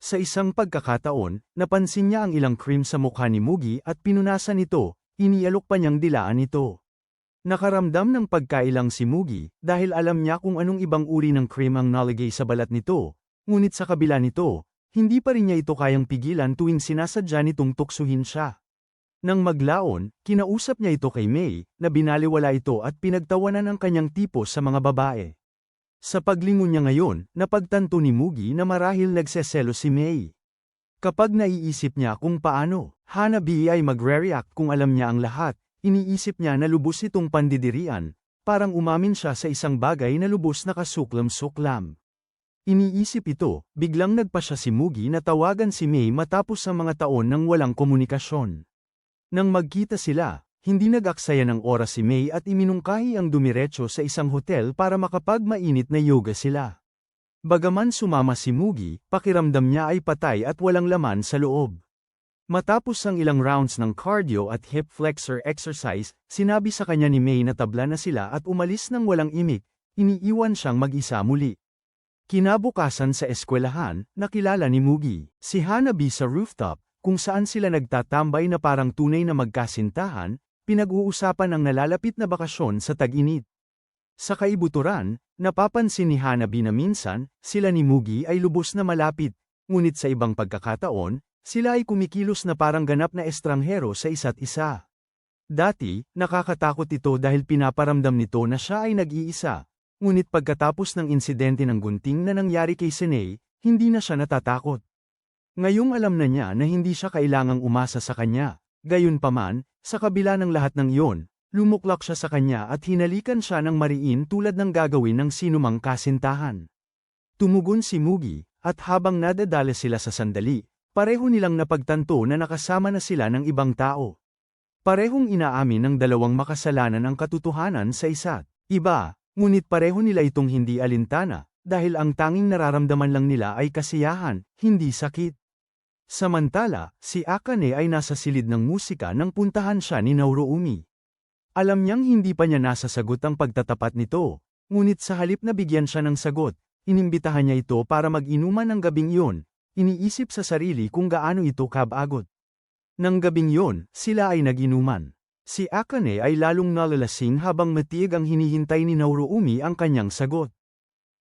Sa isang pagkakataon, napansin niya ang ilang cream sa mukha ni Mugi at pinunasan ito, inialok pa niyang dilaan ito. Nakaramdam ng pagkailang si Mugi, dahil alam niya kung anong ibang uri ng cream ang nalagay sa balat nito, ngunit sa kabila nito, hindi pa rin niya ito kayang pigilan tuwing sinasadya nitong tuksuhin siya. Nang maglaon, kinausap niya ito kay Mei, na binaliwala ito at pinagtawanan ang kanyang tipo sa mga babae. Sa paglingon niya ngayon, napagtanto ni Mugi na marahil nagseselo si Mei. Kapag naiisip niya kung paano Hanabi ay magre-react kung alam niya ang lahat, iniisip niya na lubos itong pandidirian, parang umamin siya sa isang bagay na lubos na kasuklam-suklam. Iniisip ito, biglang nagpa siya si Mugi na tawagan si Mei matapos ang mga taon ng walang komunikasyon. Nang magkita sila, hindi nag-aksaya ng oras si Mei at iminungkahi ang dumiretso sa isang hotel para makapagmainit na yoga sila. Bagaman sumama si Mugi, pakiramdam niya ay patay at walang laman sa loob. Matapos ang ilang rounds ng cardio at hip flexor exercise, sinabi sa kanya ni Mei na tabla na sila at umalis ng walang imik, iniiwan siyang mag-isa muli. Kinabukasan sa eskwelahan, nakilala ni Mugi si Hanabi sa rooftop, kung saan sila nagtatambay na parang tunay na magkasintahan, pinag-uusapan ang nalalapit na bakasyon sa tag-init. Sa kaibuturan, napapansin ni Hanabi na minsan, sila ni Mugi ay lubos na malapit, ngunit sa ibang pagkakataon, sila ay kumikilos na parang ganap na estranghero sa isa't isa. Dati, nakakatakot ito dahil pinaparamdam nito na siya ay nag-iisa, ngunit pagkatapos ng insidente ng gunting na nangyari kay Senei, hindi na siya natatakot. Ngayong alam na niya na hindi siya kailangang umasa sa kanya. Gayunpaman, sa kabila ng lahat ng iyon, lumuklak siya sa kanya at hinalikan siya ng mariin tulad ng gagawin ng sinumang kasintahan. Tumugon si Mugi, at habang nadadala sila sa sandali, pareho nilang napagtanto na nakasama na sila ng ibang tao. Parehong inaamin ng dalawang makasalanan ang katotohanan sa isa't iba, ngunit pareho nila itong hindi alintana, dahil ang tanging nararamdaman lang nila ay kasiyahan, hindi sakit. Samantala, si Akane ay nasa silid ng musika nang puntahan siya ni Naoruumi. Alam niyang hindi pa niya nasasagot ang pagtatapat nito, ngunit sa halip na bigyan siya ng sagot, inimbitahan niya ito para mag-inuman ng gabing iyon, iniisip sa sarili kung gaano ito kabagot. Nang gabing iyon, sila ay nag-inuman. Si Akane ay lalong nalalasing habang matiig ang hinihintay ni Naoruumi ang kanyang sagot.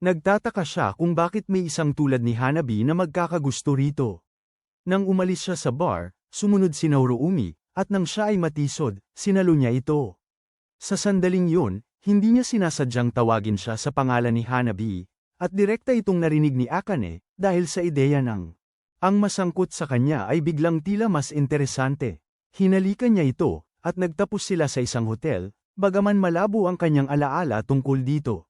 Nagtataka siya kung bakit may isang tulad ni Hanabi na magkakagusto rito. Nang umalis siya sa bar, sumunod si Naoruumi, at nang siya ay matisod, sinalo niya ito. Sa sandaling yun, hindi niya sinasadyang tawagin siya sa pangalan ni Hanabi, at direkta itong narinig ni Akane, dahil sa ideya ng ang masangkot sa kanya ay biglang tila mas interesante. Hinalikan niya ito, at nagtapos sila sa isang hotel, bagaman malabo ang kanyang alaala tungkol dito.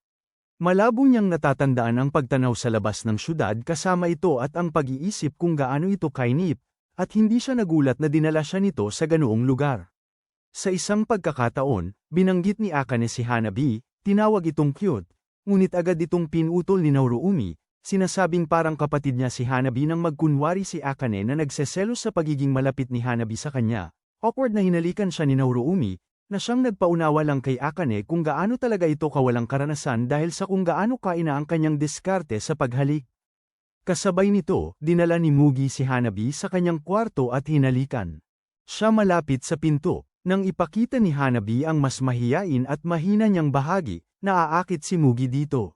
Malabo niyang natatandaan ang pagtanaw sa labas ng syudad kasama ito at ang pag-iisip kung gaano ito kainip, at hindi siya nagulat na dinala siya nito sa ganoong lugar. Sa isang pagkakataon, binanggit ni Akane si Hanabi, tinawag itong cute, ngunit agad itong pinutol ni Naoruumi, sinasabing parang kapatid niya si Hanabi nang magkunwari si Akane na nagseselos sa pagiging malapit ni Hanabi sa kanya. Awkward na hinalikan siya ni Naoruumi, na siyang nagpaunawa lang kay Akane kung gaano talaga ito kawalang karanasan dahil sa kung gaano kaina ang kanyang diskarte sa paghalik. Kasabay nito, dinala ni Mugi si Hanabi sa kanyang kwarto at hinalikan. Siya malapit sa pinto, nang ipakita ni Hanabi ang mas mahiyain at mahina niyang bahagi, naaakit si Mugi dito.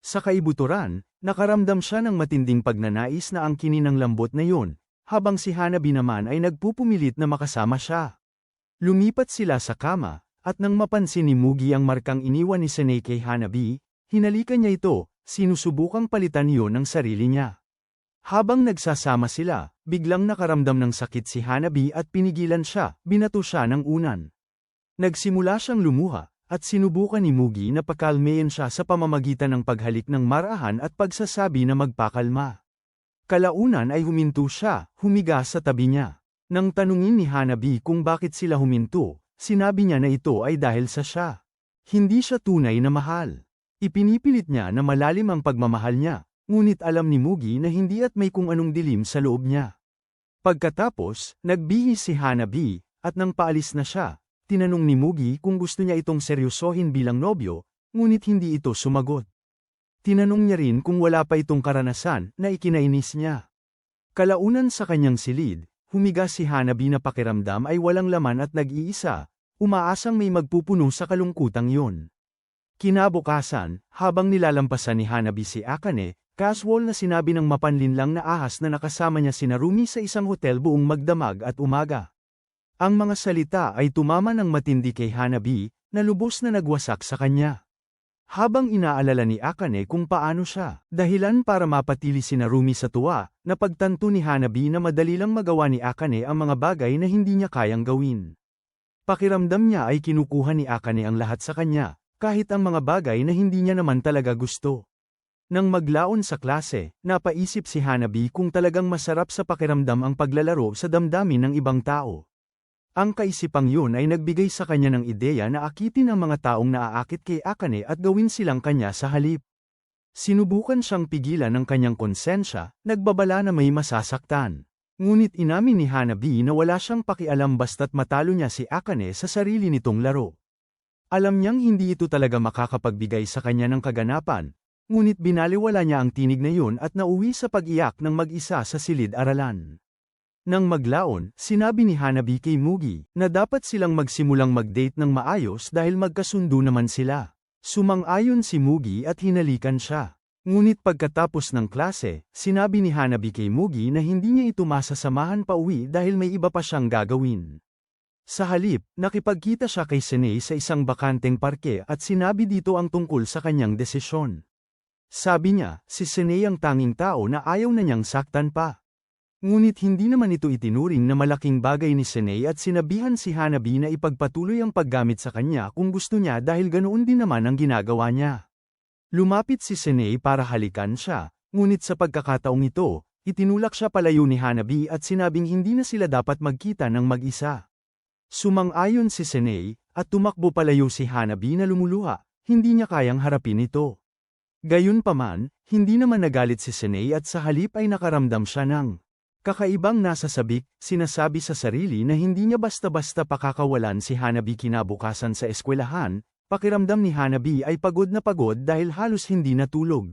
Sa kaibuturan, nakaramdam siya ng matinding pagnanais na angkinin ang lambot na yun, habang si Hanabi naman ay nagpupumilit na makasama siya. Lumipat sila sa kama, at nang mapansin ni Mugi ang markang iniwan ni Senei kay Hanabi, hinalikan niya ito, sinusubukang palitan iyon ng sarili niya. Habang nagsasama sila, biglang nakaramdam ng sakit si Hanabi at pinigilan siya, binato siya ng unan. Nagsimula siyang lumuha, at sinubukan ni Mugi na pakalmeyin siya sa pamamagitan ng paghalik ng marahan at pagsasabi na magpakalma. Kalaunan ay huminto siya, humiga sa tabi niya. Nang tanungin ni Hanabi kung bakit sila huminto, sinabi niya na ito ay dahil sa siya. Hindi siya tunay na mahal. Ipinipilit niya na malalim ang pagmamahal niya, ngunit alam ni Mugi na hindi at may kung anong dilim sa loob niya. Pagkatapos, nagbihis si Hanabi, at nang paalis na siya, tinanong ni Mugi kung gusto niya itong seryosohin bilang nobyo, ngunit hindi ito sumagot. Tinanong niya rin kung wala pa itong karanasan na ikinainis niya. Kalaunan sa kanyang silid, humiga si Hanabi na pakiramdam ay walang laman at nag-iisa, umaasang may magpupuno sa kalungkutang yun. Kinabukasan, habang nilalampasan ni Hanabi si Akane, casual na sinabi ng mapanlinlang na ahas na nakasama niya si Narumi sa isang hotel buong magdamag at umaga. Ang mga salita ay tumama ng matindi kay Hanabi, na lubos na nagwasak sa kanya. Habang inaalala ni Akane kung paano siya, dahilan para mapatili si Narumi sa tuwa, napagtanto ni Hanabi na madali lang magawa ni Akane ang mga bagay na hindi niya kayang gawin. Pakiramdam niya ay kinukuha ni Akane ang lahat sa kanya, kahit ang mga bagay na hindi niya naman talaga gusto. Nang maglaon sa klase, napaisip si Hanabi kung talagang masarap sa pakiramdam ang paglalaro sa damdamin ng ibang tao. Ang kaisipang yun ay nagbigay sa kanya ng ideya na akitin ang mga taong naaakit kay Akane at gawin silang kanya sa halip. Sinubukan siyang pigilan ng kanyang konsensya, nagbabala na may masasaktan. Ngunit inamin ni Hanabi na wala siyang pakialam basta't matalo niya si Akane sa sarili nitong laro. Alam niyang hindi ito talaga makakapagbigay sa kanya ng kaganapan, ngunit binaliwala niya ang tinig na yun at nauwi sa pag-iyak ng mag-isa sa silid-aralan. Nang maglaon, sinabi ni Hanabi kay Mugi na dapat silang magsimulang mag-date ng maayos dahil magkasundo naman sila. Sumang-ayon si Mugi at hinalikan siya. Ngunit pagkatapos ng klase, sinabi ni Hanabi kay Mugi na hindi niya ito masasamahan pa uwi dahil may iba pa siyang gagawin. Sa halip, nakipagkita siya kay Senei sa isang bakanteng parke at sinabi dito ang tungkol sa kanyang desisyon. Sabi niya, si Senei ang tanging tao na ayaw na niyang saktan pa. Ngunit hindi naman ito itinuring na malaking bagay ni Senei at sinabihan si Hanabi na ipagpatuloy ang paggamit sa kanya kung gusto niya dahil ganoon din naman ang ginagawa niya. Lumapit si Senei para halikan siya, ngunit sa pagkakataong ito, itinulak siya palayo ni Hanabi at sinabing hindi na sila dapat magkita ng mag-isa. Sumang-ayon si Senei, at tumakbo palayo si Hanabi na lumuluha, hindi niya kayang harapin ito. Gayunpaman, hindi naman nagalit si Senei at sa halip ay nakaramdam siya ng kakaibang nasa sabik, sinasabi sa sarili na hindi niya basta-basta pakakawalan si Hanabi kinabukasan sa eskwelahan, pakiramdam ni Hanabi ay pagod na pagod dahil halos hindi natulog.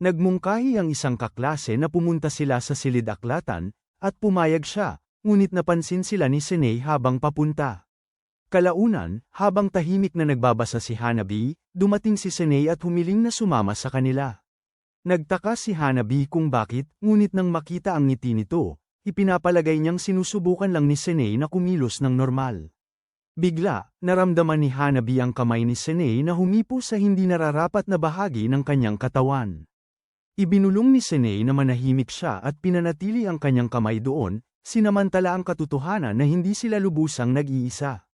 Nagmungkahi ang isang kaklase na pumunta sila sa silid-aklatan, at pumayag siya, ngunit napansin sila ni Senei habang papunta. Kalaunan, habang tahimik na nagbabasa si Hanabi, dumating si Senei at humiling na sumama sa kanila. Nagtaka si Hanabi kung bakit, ngunit nang makita ang ngiti nito, ipinapalagay niyang sinusubukan lang ni Senei na kumilos ng normal. Bigla, naramdaman ni Hanabi ang kamay ni Senei na humipo sa hindi nararapat na bahagi ng kanyang katawan. Ibinulong ni Senei na manahimik siya at pinanatili ang kanyang kamay doon, sinamantala ang katotohanan na hindi sila lubusang nag-iisa.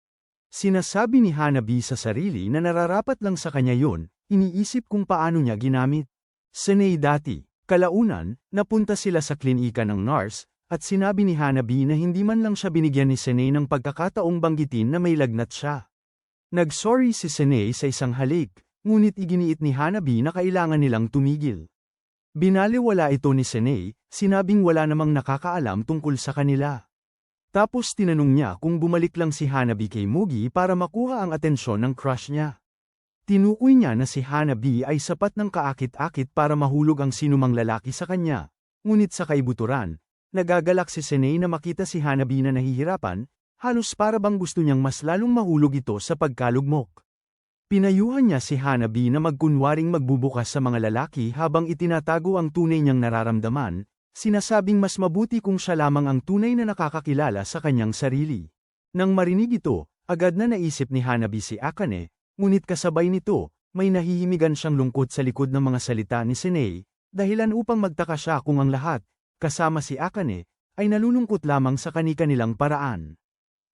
Sinasabi ni Hanabi sa sarili na nararapat lang sa kanya yun, iniisip kung paano niya ginamit. Senei dati, kalaunan, napunta sila sa klinika ng nurse, at sinabi ni Hanabi na hindi man lang siya binigyan ni Senei ng pagkakataong banggitin na may lagnat siya. Nag-sorry si Senei sa isang halik, ngunit iginiit ni Hanabi na kailangan nilang tumigil. Binaliwala ito ni Senei, sinabing wala namang nakakaalam tungkol sa kanila. Tapos tinanong niya kung bumalik lang si Hanabi kay Mugi para makuha ang atensyon ng crush niya. Tinukoy niya na si Hanabi ay sapat ng kaakit-akit para mahulog ang sinumang lalaki sa kanya, ngunit sa kaibuturan, nagagalak si Senei na makita si Hanabi na nahihirapan, halos para bang gusto niyang mas lalong mahulog ito sa pagkalugmok. Pinayuhan niya si Hanabi na magkunwaring magbubukas sa mga lalaki habang itinatago ang tunay niyang nararamdaman, sinasabing mas mabuti kung siya lamang ang tunay na nakakakilala sa kanyang sarili. Nang marinig ito, agad na naisip ni Hanabi si Akane, ngunit kasabay nito, may nahihimigan siyang lungkot sa likod ng mga salita ni Senei, dahilan upang magtaka siya kung ang lahat, kasama si Akane, ay nalulungkot lamang sa kani-kanilang paraan.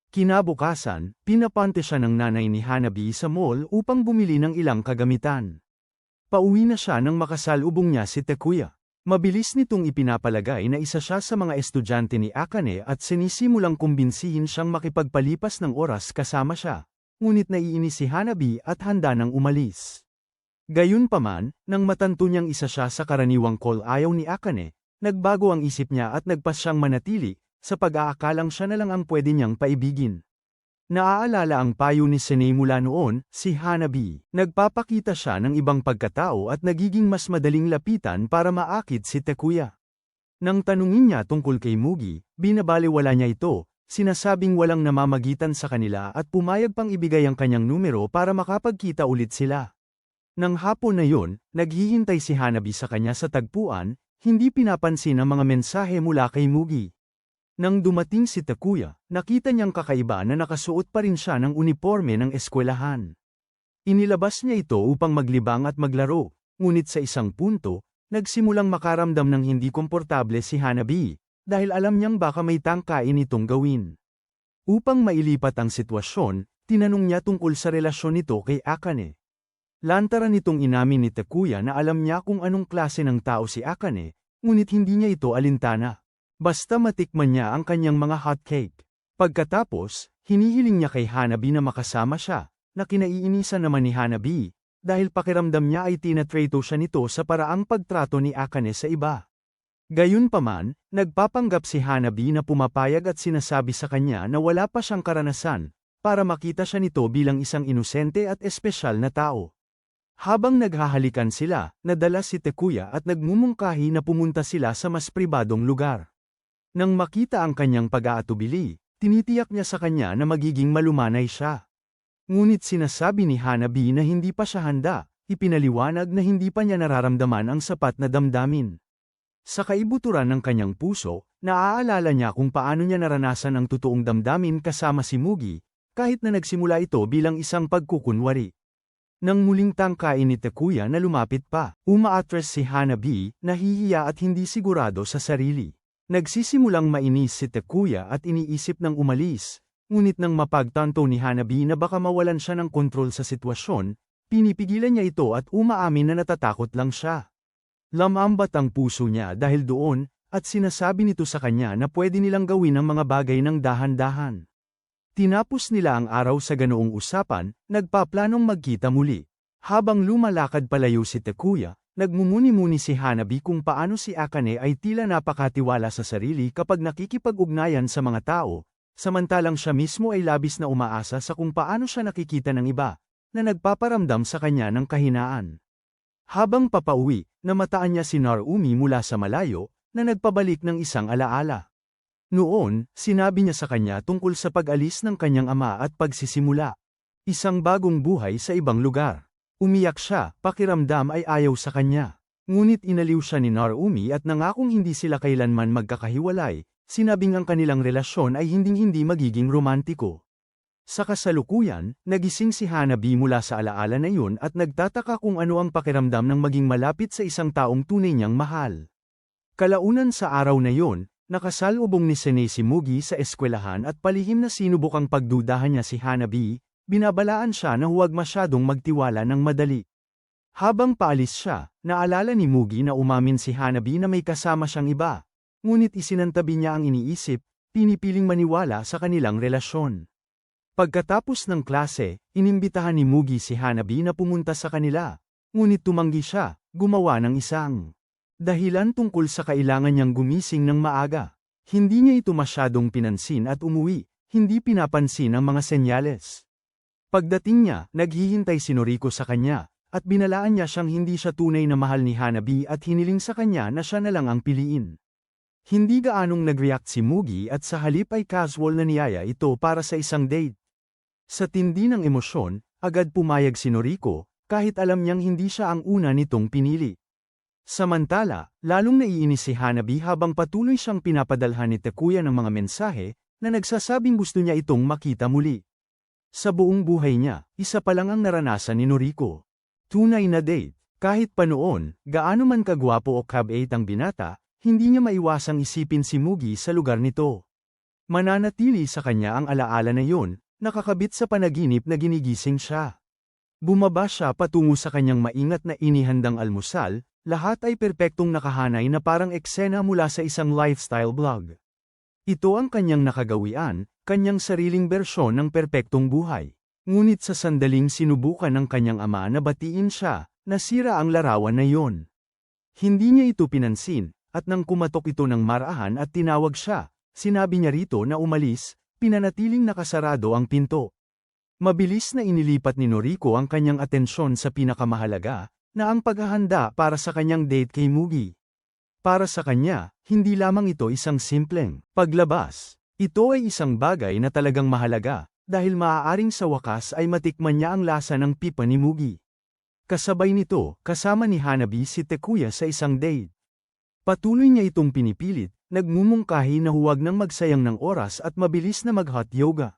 Kinabukasan, pinapante siya ng nanay ni Hanabi sa mall upang bumili ng ilang kagamitan. Pauwi na siya nang makasalubong niya si Takuya. Mabilis nitong ipinapalagay na isa siya sa mga estudyante ni Akane at sinisimulang kumbinsihin siyang makipagpalipas ng oras kasama siya. Ngunit naiinis si Hanabi at handa nang umalis. Gayunpaman, nang matanto niyang isa siya sa karaniwang call-ayaw ni Akane, nagbago ang isip niya at nagpasyang manatili, sa pag-aakalang siya na lang ang pwede niyang paibigin. Naaalala ang payo ni Sene mula noon, si Hanabi. Nagpapakita siya ng ibang pagkatao at nagiging mas madaling lapitan para maakit si Takuya. Nang tanungin niya tungkol kay Mugi, binabalewala niya ito, sinasabing walang namamagitan sa kanila at pumayag pang ibigay ang kanyang numero para makapagkita ulit sila. Nang hapon na yun, naghihintay si Hanabi sa kanya sa tagpuan, hindi pinapansin ang mga mensahe mula kay Mugi. Nang dumating si Takuya, nakita niyang kakaiba na nakasuot pa rin siya ng uniforme ng eskwelahan. Inilabas niya ito upang maglibang at maglaro, ngunit sa isang punto, nagsimulang makaramdam ng hindi komportable si Hanabi, dahil alam niyang baka may tangkain itong gawin. Upang mailipat ang sitwasyon, tinanong niya tungkol sa relasyon nito kay Akane. Lantaran nitong inamin ni Takuya na alam niya kung anong klase ng tao si Akane, ngunit hindi niya ito alintana. Basta matikman niya ang kanyang mga hotcake. Pagkatapos, hinihiling niya kay Hanabi na makasama siya, na kinaiinisan naman ni Hanabi, dahil pakiramdam niya ay tinatrato siya nito sa paraang pagtrato ni Akane sa iba. Gayunpaman, nagpapanggap si Hanabi na pumapayag at sinasabi sa kanya na wala pa siyang karanasan, para makita siya nito bilang isang inosente at espesyal na tao. Habang naghahalikan sila, nadala si Takuya at nagmumungkahi na pumunta sila sa mas pribadong lugar. Nang makita ang kanyang pag-aatubili, tinitiyak niya sa kanya na magiging malumanay siya. Ngunit sinasabi ni Hanabi na hindi pa siya handa, ipinaliwanag na hindi pa niya nararamdaman ang sapat na damdamin. Sa kaibuturan ng kanyang puso, naaalala niya kung paano niya naranasan ang totoong damdamin kasama si Mugi, kahit na nagsimula ito bilang isang pagkukunwari. Nang muling tangkain ni Takuya na lumapit pa, umaatres si Hanabi, nahihiya at hindi sigurado sa sarili. Nagsisimulang mainis si Takuya at iniisip ng umalis, ngunit nang mapagtanto ni Hanabi na baka mawalan siya ng kontrol sa sitwasyon, pinipigilan niya ito at umaamin na natatakot lang siya. Lamambat ang puso niya dahil doon, at sinasabi nito sa kanya na pwede nilang gawin ang mga bagay ng dahan-dahan. Tinapos nila ang araw sa ganoong usapan, nagpaplanong magkita muli. Habang lumalakad palayo si Takuya, nagmumuni-muni si Hanabi kung paano si Akane ay tila napakatiwala sa sarili kapag nakikipag-ugnayan sa mga tao, samantalang siya mismo ay labis na umaasa sa kung paano siya nakikita ng iba, na nagpaparamdam sa kanya ng kahinaan. Habang papauwi, namataan niya si Narumi mula sa malayo, na nagpabalik ng isang alaala. Noon, sinabi niya sa kanya tungkol sa pag-alis ng kanyang ama at pagsisimula. Isang bagong buhay sa ibang lugar. Umiyak siya, pakiramdam ay ayaw sa kanya. Ngunit inaliw siya ni Narumi at nangakong hindi sila kailanman magkakahiwalay, sinabing ang kanilang relasyon ay hinding-hindi magiging romantiko. Sa kasalukuyan, nagising si Hanabi mula sa alaala na yun at nagtataka kung ano ang pakiramdam ng maging malapit sa isang taong tunay niyang mahal. Kalaunan sa araw na yun, nakasalubong ni Sene si Mugi sa eskwelahan at palihim na sinubukang pagdudahan niya si Hanabi. Binabalaan siya na huwag masyadong magtiwala ng madali. Habang paalis siya, naalala ni Mugi na umamin si Hanabi na may kasama siyang iba. Ngunit isinantabi niya ang iniisip, pinipiling maniwala sa kanilang relasyon. Pagkatapos ng klase, inimbitahan ni Mugi si Hanabi na pumunta sa kanila. Ngunit tumanggi siya, gumawa ng isang dahilan tungkol sa kailangan niyang gumising ng maaga. Hindi niya ito masyadong pinansin at umuwi, hindi pinapansin ang mga senyales. Pagdating niya, naghihintay si Noriko sa kanya, at binalaan niya siyang hindi siya tunay na mahal ni Hanabi at hiniling sa kanya na siya na lang ang piliin. Hindi gaanong nag-react si Mugi at sa halip ay casual na niyaya ito para sa isang date. Sa tindi ng emosyon, agad pumayag si Noriko, kahit alam niyang hindi siya ang una nitong pinili. Samantala, lalong naiinis si Hanabi habang patuloy siyang pinapadalhan ni Takuya ng mga mensahe, na nagsasabing gusto niya itong makita muli. Sa buong buhay niya, isa pa lang ang naranasan ni Noriko. Tunay na date. Kahit pa noon, gaano man kagwapo o kabait ang binata, hindi niya maiwasang isipin si Mugi sa lugar nito. Mananatili sa kanya ang alaala na yun, nakakabit sa panaginip na ginigising siya. Bumaba siya patungo sa kanyang maingat na inihandang almusal, lahat ay perpektong nakahanay na parang eksena mula sa isang lifestyle blog. Ito ang kanyang nakagawian, kanyang sariling bersyon ng perpektong buhay. Ngunit sa sandaling sinubukan ng kanyang ama na batiin siya, nasira ang larawan na iyon. Hindi niya ito pinansin, at nang kumatok ito ng marahan at tinawag siya, sinabi niya rito na umalis, pinanatiling nakasarado ang pinto. Mabilis na inilipat ni Noriko ang kanyang atensyon sa pinakamahalaga, na ang paghahanda para sa kanyang date kay Mugi. Para sa kanya, hindi lamang ito isang simpleng paglabas. Ito ay isang bagay na talagang mahalaga, dahil maaaring sa wakas ay matikman niya ang lasa ng pipa ni Mugi. Kasabay nito, kasama ni Hanabi si Takuya sa isang date. Patuloy niya itong pinipilit, nagmumungkahi na huwag nang magsayang ng oras at mabilis na mag-hot yoga.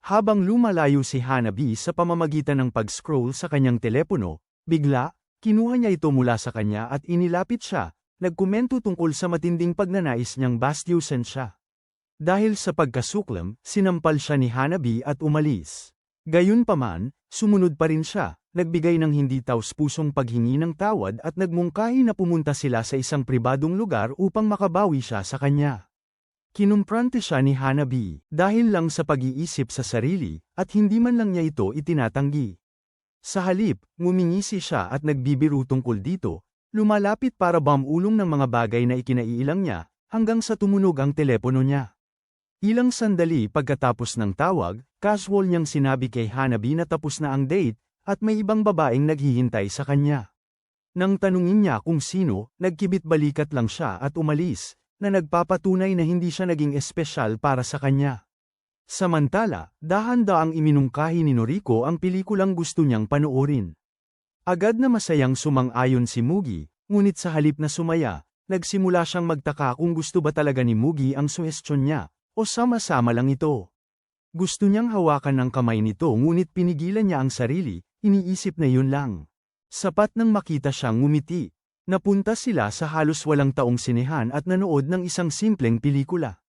Habang lumalayo si Hanabi sa pamamagitan ng pag-scroll sa kanyang telepono, bigla, kinuha niya ito mula sa kanya at inilapit siya, nagkomento tungkol sa matinding pagnanais niyang bastyusan siya. Dahil sa pagkasuklam, sinampal siya ni Hanabi at umalis. Gayunpaman, sumunod pa rin siya, nagbigay ng hindi taus-pusong paghingi ng tawad at nagmungkahi na pumunta sila sa isang pribadong lugar upang makabawi siya sa kanya. Kinumprante siya ni Hanabi, dahil lang sa pag-iisip sa sarili, at hindi man lang niya ito itinatanggi. Sa halip, ngumingisi siya at nagbibiro tungkol dito, lumalapit para bamulong ng mga bagay na ikinaiilang niya, hanggang sa tumunog ang telepono niya. Ilang sandali pagkatapos ng tawag, casual niyang sinabi kay Hanabi na tapos na ang date, at may ibang babaeng naghihintay sa kanya. Nang tanungin niya kung sino, nagkibit-balikat lang siya at umalis, na nagpapatunay na hindi siya naging espesyal para sa kanya. Samantala, dahan-daang iminungkahi ni Noriko ang pelikulang gusto niyang panoorin. Agad na masayang sumang-ayon si Mugi, ngunit sa halip na sumaya, nagsimula siyang magtaka kung gusto ba talaga ni Mugi ang suhestyon niya, o sama-sama lang ito. Gusto niyang hawakan ang kamay nito ngunit pinigilan niya ang sarili, iniisip na yun lang. Sapat nang makita siyang ngumiti. Napunta sila sa halos walang taong sinehan at nanood ng isang simpleng pelikula.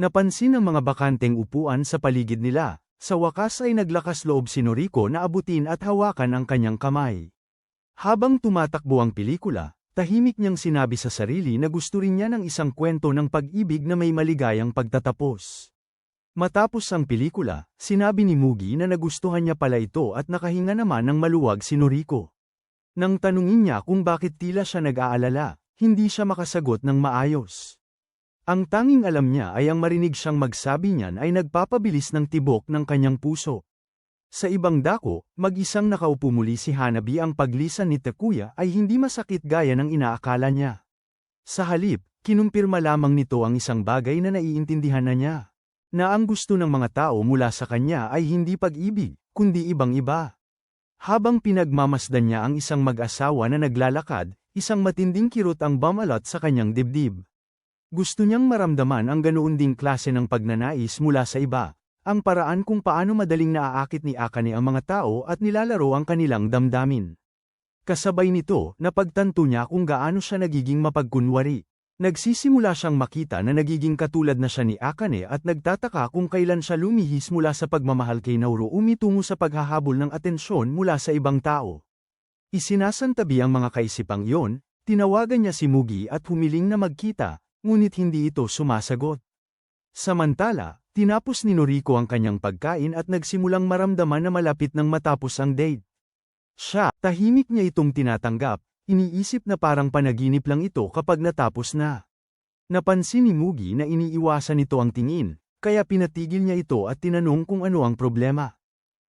Napansin ang mga bakanteng upuan sa paligid nila, sa wakas ay naglakas loob si Noriko na abutin at hawakan ang kanyang kamay. Habang tumatakbo ang pelikula, tahimik niyang sinabi sa sarili na gusto rin niya ng isang kwento ng pag-ibig na may maligayang pagtatapos. Matapos ang pelikula, sinabi ni Mugi na nagustuhan niya pala ito at nakahinga naman ng maluwag si Noriko. Nang tanungin niya kung bakit tila siya nag-aalala, hindi siya makasagot ng maayos. Ang tanging alam niya ay ang marinig siyang magsabi niyan ay nagpapabilis ng tibok ng kanyang puso. Sa ibang dako, mag-isang nakaupo muli si Hanabi ang paglisan ni Takuya ay hindi masakit gaya ng inaakala niya. Sa halip, kinumpirma lamang nito ang isang bagay na naiintindihan na niya. Na ang gusto ng mga tao mula sa kanya ay hindi pag-ibig, kundi ibang-iba. Habang pinagmamasdan niya ang isang mag-asawa na naglalakad, isang matinding kirot ang bumalot sa kanyang dibdib. Gusto niyang maramdaman ang ganoon ding klase ng pagnanais mula sa iba, ang paraan kung paano madaling naaakit ni Akane ang mga tao at nilalaro ang kanilang damdamin. Kasabay nito, napagtanto niya kung gaano siya nagiging mapagkunwari. Nagsisimula siyang makita na nagiging katulad na siya ni Akane at nagtataka kung kailan siya lumihis mula sa pagmamahal kay Naruumi tungo sa paghahabol ng atensyon mula sa ibang tao. Isinasantabi ang mga kaisipang iyon, tinawagan niya si Mugi at humiling na magkita, ngunit hindi ito sumasagot. Samantala, tinapos ni Noriko ang kanyang pagkain at nagsimulang maramdaman na malapit nang matapos ang date. Siya, tahimik niya itong tinatanggap. Iniisip na parang panaginip lang ito kapag natapos na. Napansin ni Mugi na iniiwasan nito ang tingin, kaya pinatigil niya ito at tinanong kung ano ang problema.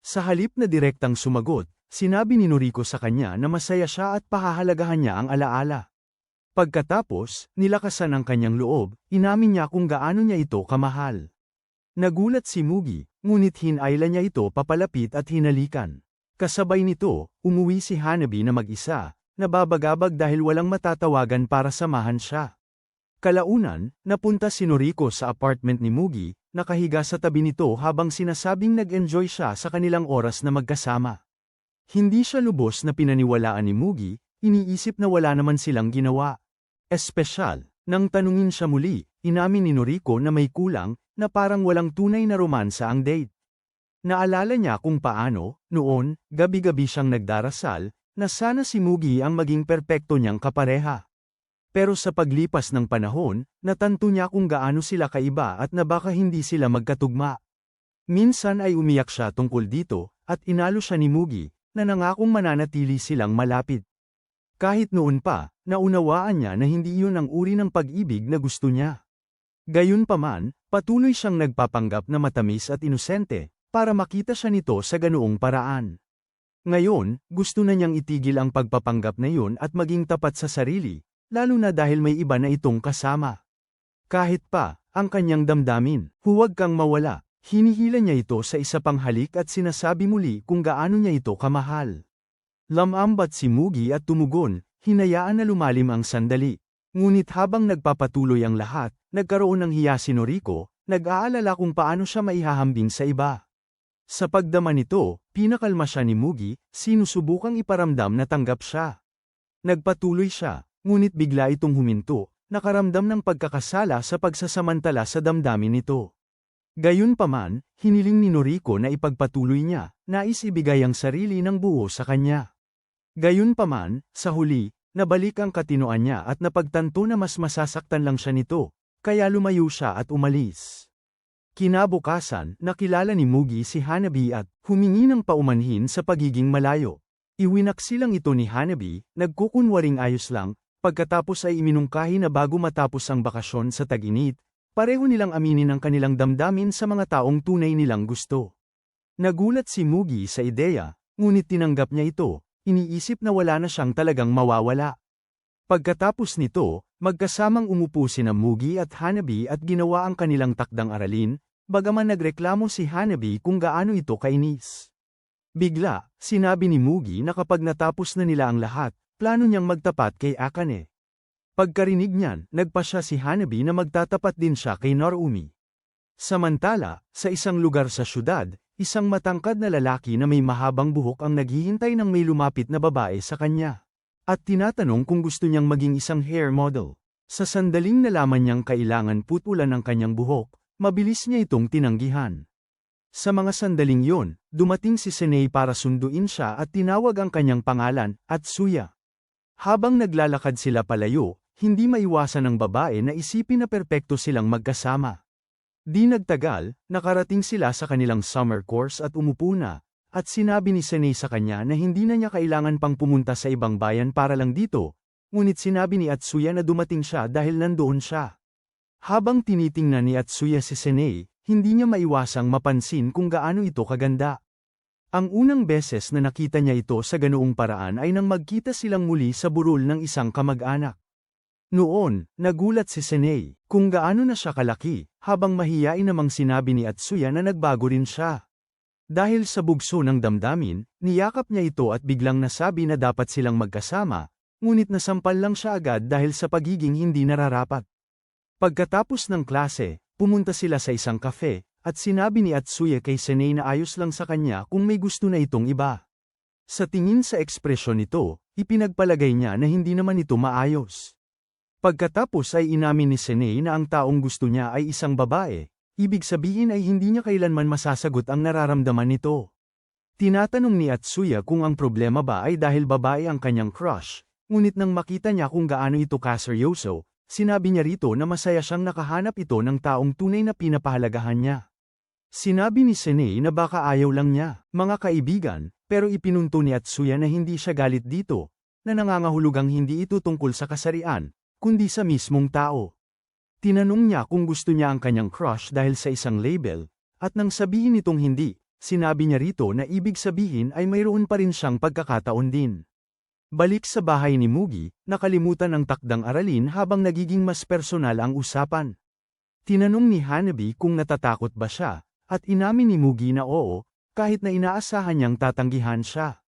Sa halip na direktang sumagot, sinabi ni Noriko sa kanya na masaya siya at pahahalagahan niya ang alaala. Pagkatapos, nilakasan ang kanyang loob, inamin niya kung gaano niya ito kamahal. Nagulat si Mugi, ngunit hinayla niya ito papalapit at hinalikan. Kasabay nito, umuwi si Hanabi na mag-isa. Nababagabag dahil walang matatawagan para samahan siya. Kalaunan, napunta si Noriko sa apartment ni Mugi, nakahiga sa tabi nito habang sinasabing nag-enjoy siya sa kanilang oras na magkasama. Hindi siya lubos na pinaniwalaan ni Mugi, iniisip na wala naman silang ginawa. Espesyal, nang tanungin siya muli, inamin ni Noriko na may kulang, na parang walang tunay na romansa ang date. Naalala niya kung paano, noon, gabi-gabi siyang nagdarasal, na sana si Mugi ang maging perpekto niyang kapareha. Pero sa paglipas ng panahon, natanto niya kung gaano sila kaiba at na baka hindi sila magkatugma. Minsan ay umiyak siya tungkol dito, at inalo siya ni Mugi, na nangakong mananatili silang malapit. Kahit noon pa, naunawaan niya na hindi iyon ang uri ng pag-ibig na gusto niya. Gayunpaman, patuloy siyang nagpapanggap na matamis at inosente, para makita siya nito sa ganoong paraan. Ngayon, gusto na niyang itigil ang pagpapanggap na iyon at maging tapat sa sarili, lalo na dahil may iba na itong kasama. Kahit pa, ang kanyang damdamin, huwag kang mawala, hinihila niya ito sa isa pang halik at sinasabi muli kung gaano niya ito kamahal. Lamambat si Mugi at tumugon, hinayaan na lumalim ang sandali. Ngunit habang nagpapatuloy ang lahat, nagkaroon ng hiya si Noriko, nag-aalala kung paano siya maihahambing sa iba. Sa pagdama nito, pinakalma siya ni Mugi, sinusubukang iparamdam na tanggap siya. Nagpatuloy siya, ngunit bigla itong huminto, nakaramdam ng pagkakasala sa pagsasamantala sa damdamin nito. Gayunpaman, hiniling ni Noriko na ipagpatuloy niya, nais ibigay ang sarili ng buo sa kanya. Gayunpaman, sa huli, nabalik ang katinoan niya at napagtanto na mas masasaktan lang siya nito, kaya lumayo siya at umalis. Kinabukasan, nakilala ni Mugi si Hanabi at humingi ng paumanhin sa pagiging malayo. Iwinaksilang ito ni Hanabi, nagkukunwaring ayos lang, pagkatapos ay iminungkahi na bago matapos ang bakasyon sa tag-init, pareho nilang aminin ang kanilang damdamin sa mga taong tunay nilang gusto. Nagulat si Mugi sa ideya, ngunit tinanggap niya ito. Iniisip na wala na siyang talagang mawawala. Pagkatapos nito, magkasamang umupo sina Mugi at Hanabi at ginawa ang kanilang takdang aralin, bagaman nagreklamo si Hanabi kung gaano ito kainis. Bigla, sinabi ni Mugi na kapag natapos na nila ang lahat, plano niyang magtapat kay Akane. Pagkarinig niyan, nagpasya si Hanabi na magtatapat din siya kay Norumi. Samantala, sa isang lugar sa syudad, isang matangkad na lalaki na may mahabang buhok ang naghihintay ng may lumapit na babae sa kanya. At tinatanong kung gusto niyang maging isang hair model. Sa sandaling nalaman niyang kailangan putulan ang kanyang buhok, mabilis niya itong tinanggihan. Sa mga sandaling yon, dumating si Senei para sunduin siya at tinawag ang kanyang pangalan, Atsuya. Habang naglalakad sila palayo, hindi maiwasan ng babae na isipin na perpekto silang magkasama. Di nagtagal, nakarating sila sa kanilang summer course at umupo na, at sinabi ni Senei sa kanya na hindi na niya kailangan pang pumunta sa ibang bayan para lang dito, ngunit sinabi ni Atsuya na dumating siya dahil nandoon siya. Habang tinitingnan ni Atsuya si Senei, hindi niya maiwasang mapansin kung gaano ito kaganda. Ang unang beses na nakita niya ito sa ganoong paraan ay nang magkita silang muli sa burol ng isang kamag-anak. Noon, nagulat si Senei, kung gaano na siya kalaki, habang mahiyain namang sinabi ni Atsuya na nagbago rin siya. Dahil sa bugso ng damdamin, niyakap niya ito at biglang nasabi na dapat silang magkasama, ngunit nasampal lang siya agad dahil sa pagiging hindi nararapat. Pagkatapos ng klase, pumunta sila sa isang kafe, at sinabi ni Atsuya kay Senei na ayos lang sa kanya kung may gusto na itong iba. Sa tingin sa ekspresyon nito, ipinagpalagay niya na hindi naman ito maayos. Pagkatapos ay inamin ni Senei na ang taong gusto niya ay isang babae, ibig sabihin ay hindi niya kailanman masasagot ang nararamdaman nito. Tinatanong ni Atsuya kung ang problema ba ay dahil babae ang kanyang crush, ngunit nang makita niya kung gaano ito kaseryoso, sinabi niya rito na masaya siyang nakahanap ito ng taong tunay na pinapahalagahan niya. Sinabi ni Senei na baka ayaw lang niya, mga kaibigan, pero ipinunto ni Atsuya na hindi siya galit dito, na nangangahulugang hindi ito tungkol sa kasarian, kundi sa mismong tao. Tinanong niya kung gusto niya ang kanyang crush dahil sa isang label, at nang sabihin nitong hindi, sinabi niya rito na ibig sabihin ay mayroon pa rin siyang pagkakataon din. Balik sa bahay ni Mugi, nakalimutan ang takdang aralin habang nagiging mas personal ang usapan. Tinanong ni Hanabi kung natatakot ba siya, at inamin ni Mugi na oo, kahit na inaasahan niyang tatanggihan siya.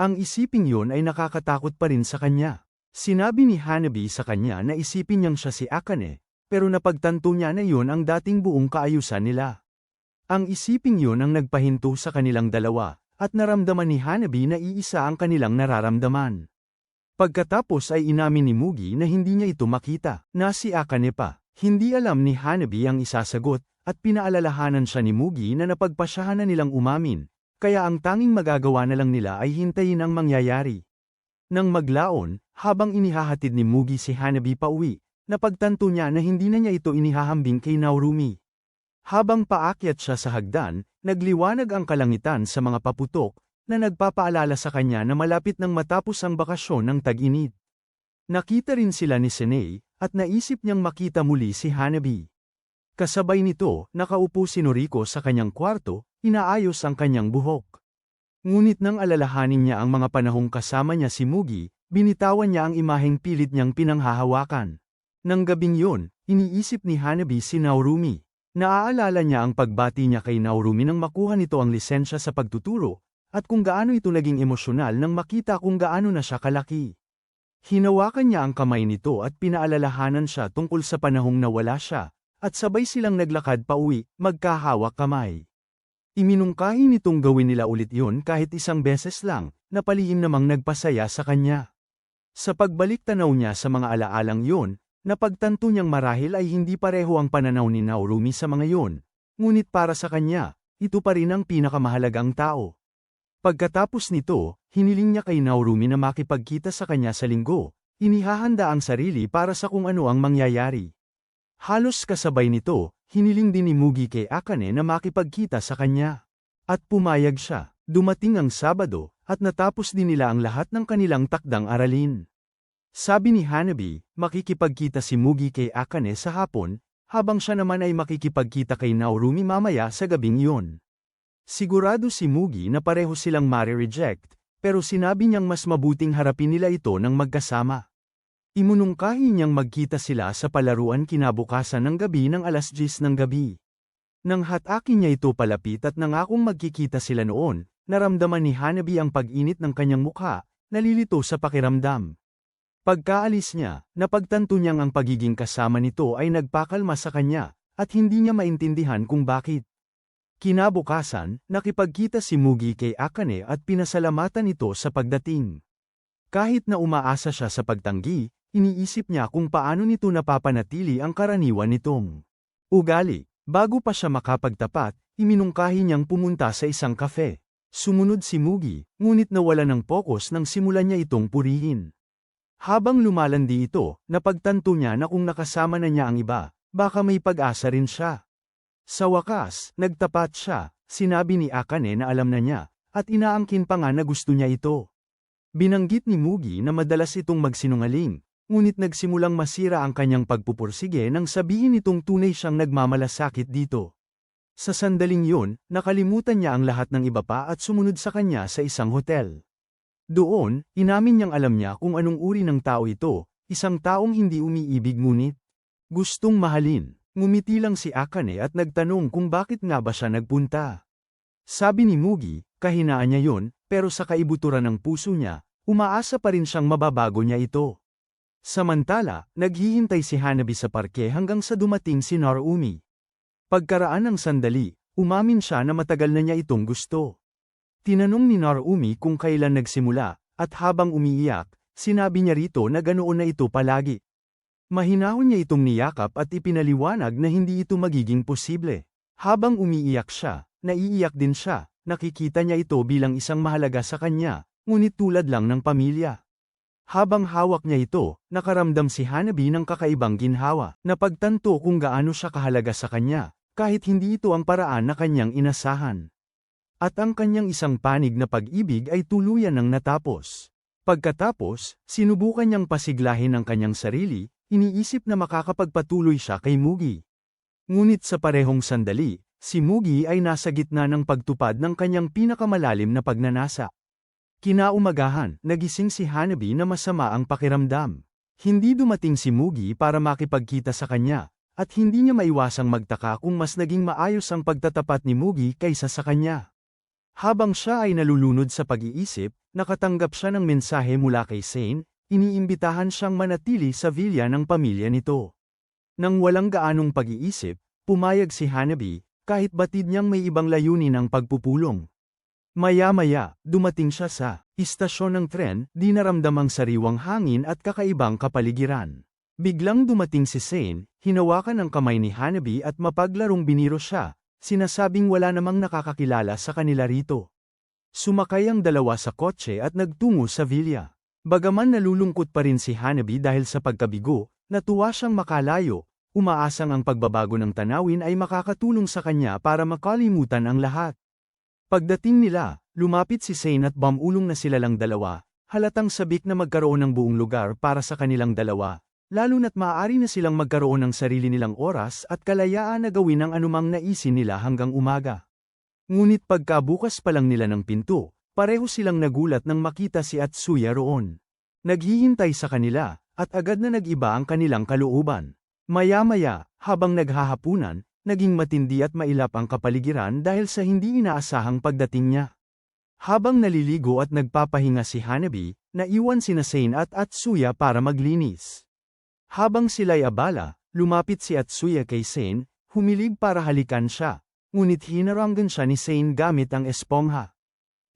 Ang isiping yon ay nakakatakot pa rin sa kanya. Sinabi ni Hanabi sa kanya na isipin niyang siya si Akane, pero napagtanto niya na yon ang dating buong kaayusan nila. Ang isiping yon ang nagpahinto sa kanilang dalawa, at naramdaman ni Hanabi na iisa ang kanilang nararamdaman. Pagkatapos ay inamin ni Mugi na hindi niya ito makita, na si Akane pa. Hindi alam ni Hanabi ang isasagot, at pinaalalahanan siya ni Mugi na napagpasyahan na nilang umamin, kaya ang tanging magagawa na lang nila ay hintayin ang mangyayari. Nang maglaon, habang inihahatid ni Mugi si Hanabi pauwi, napagtanto niya na hindi na niya ito inihahambing kay Naorumi. Habang paakyat siya sa hagdan, nagliwanag ang kalangitan sa mga paputok, na nagpapaalala sa kanya na malapit nang matapos ang bakasyon ng tag-init. Nakita rin sila ni Senei, at naisip niyang makita muli si Hanabi. Kasabay nito, nakaupo si Noriko sa kanyang kwarto, inaayos ang kanyang buhok. Ngunit nang alalahanin niya ang mga panahong kasama niya si Mugi, binitawan niya ang imaheng pilit niyang pinanghahawakan. Nang gabing yun, iniisip ni Hanabi si Naorumi. Naaalala niya ang pagbati niya kay Naorumi nang makuha nito ang lisensya sa pagtuturo, at kung gaano ito naging emosyonal nang makita kung gaano na siya kalaki. Hinawakan niya ang kamay nito at pinaalalahanan siya tungkol sa panahong nawala siya, at sabay silang naglakad pauwi, magkahawak kamay. Iminungkahi nitong gawin nila ulit yun kahit isang beses lang, na palihim namang nagpasaya sa kanya. Sa pagbalik tanaw niya sa mga alaalang yun, napagtanto niyang marahil ay hindi pareho ang pananaw ni Naorumi sa mga yun, ngunit para sa kanya, ito pa rin ang pinakamahalagang tao. Pagkatapos nito, hiniling niya kay Naorumi na makipagkita sa kanya sa linggo, inihahanda ang sarili para sa kung ano ang mangyayari. Halos kasabay nito, hiniling din ni Mugi kay Akane na makipagkita sa kanya. At pumayag siya. Dumating ang Sabado, at natapos din nila ang lahat ng kanilang takdang aralin. Sabi ni Hanabi, makikipagkita si Mugi kay Akane sa hapon, habang siya naman ay makikipagkita kay Naorumi mamaya sa gabing iyon. Sigurado si Mugi na pareho silang mare-reject, pero sinabi niyang mas mabuting harapin nila ito ng magkasama. Imunungkahi niyang magkita sila sa palaruan kinabukasan ng gabi ng 10:00 ng gabi. Nang hatakin niya ito palapit at nangakong magkikita sila noon, naramdaman ni Hanabi ang pag-init ng kanyang mukha, nalilito sa pakiramdam. Pagkaalis niya, napagtanto niyang ang pagiging kasama nito ay nagpakalma sa kanya, at hindi niya maintindihan kung bakit. Kinabukasan, nakipagkita si Mugi kay Akane at pinasalamatan ito sa pagdating. Kahit na umaasa siya sa pagtanggi, iniisip niya kung paano nito napapanatili ang karaniwan nitong ugali. Bago pa siya makapagtapat, iminungkahi niyang pumunta sa isang kafe. Sumunod si Mugi, ngunit nawala ng pokus nang simulan niya itong purihin. Habang lumalandi ito, napagtanto niya na kung nakasama na niya ang iba, baka may pag-asa rin siya. Sa wakas, nagtapat siya, sinabi ni Akane na alam na niya, at inaangkin pa nga na gusto niya ito. Binanggit ni Mugi na madalas itong magsinungaling, ngunit nagsimulang masira ang kanyang pagpupursige nang sabihin nitong tunay siyang nagmamalasakit dito. Sa sandaling yun, nakalimutan niya ang lahat ng iba pa at sumunod sa kanya sa isang hotel. Doon, inamin niyang alam niya kung anong uri ng tao ito, isang taong hindi umiibig ngunit gustong mahalin. Ngumiti lang si Akane at nagtanong kung bakit nga ba siya nagpunta. Sabi ni Mugi, kahinaan niya yun, pero sa kaibuturan ng puso niya, umaasa pa rin siyang mababago niya ito. Samantala, naghihintay si Hanabi sa parke hanggang sa dumating si Naorumi. Pagkaraan ng sandali, umamin siya na matagal na niya itong gusto. Tinanong ni Naorumi kung kailan nagsimula, at habang umiiyak, sinabi niya rito na ganoon na ito palagi. Mahinahon niya itong niyakap at ipinaliwanag na hindi ito magiging posible. Habang umiiyak siya, naiiyak din siya, nakikita niya ito bilang isang mahalaga sa kanya, ngunit tulad lang ng pamilya. Habang hawak niya ito, nakaramdam si Hanabi ng kakaibang ginhawa. Napagtanto kung gaano siya kahalaga sa kanya, kahit hindi ito ang paraan na kanyang inasahan. At ang kanyang isang panig na pag-ibig ay tuluyan ng natapos. Pagkatapos, sinubukan niyang pasiglahin ang kanyang sarili, iniisip na makakapagpatuloy siya kay Mugi. Ngunit sa parehong sandali, si Mugi ay nasa gitna ng pagtupad ng kanyang pinakamalalim na pagnanasa. Kinaumagahan, nagising si Hanabi na masama ang pakiramdam. Hindi dumating si Mugi para makipagkita sa kanya, at hindi niya maiwasang magtaka kung mas naging maayos ang pagtatapat ni Mugi kaysa sa kanya. Habang siya ay nalulunod sa pag-iisip, nakatanggap siya ng mensahe mula kay Sane. Iniimbitahan siyang manatili sa villa ng pamilya nito. Nang walang gaanong pag-iisip, pumayag si Hanabi, kahit batid niyang may ibang layunin ang pagpupulong. Maya-maya, dumating siya sa istasyon ng tren, di naramdamang sariwang hangin at kakaibang kapaligiran. Biglang dumating si Sane, hinawakan ang kamay ni Hanabi at mapaglarong biniro siya, sinasabing wala namang nakakakilala sa kanila rito. Sumakay ang dalawa sa kotse at nagtungo sa villa. Bagaman nalulungkot pa rin si Hanabi dahil sa pagkabigo, natuwa siyang makalayo, umaasang ang pagbabago ng tanawin ay makakatulong sa kanya para makalimutan ang lahat. Pagdating nila, lumapit si Shane at bumulong na sila lang dalawa, halatang sabik na magkaroon ng buong lugar para sa kanilang dalawa, lalo na't maaari na silang magkaroon ng sarili nilang oras at kalayaan na gawin ang anumang naisin nila hanggang umaga. Ngunit pagkabukas pa lang nila ng pinto, pareho silang nagulat nang makita si Atsuya roon. Naghihintay sa kanila, at agad na nag-iba ang kanilang kalooban. Maya-maya, habang naghahapunan, naging matindi at mailap ang kapaligiran dahil sa hindi inaasahang pagdating niya. Habang naliligo at nagpapahinga si Hanabi, naiwan sina Shane at Atsuya para maglinis. Habang sila'y abala, lumapit si Atsuya kay Shane, humilig para halikan siya, ngunit hinaranggan siya ni Shane gamit ang espongha.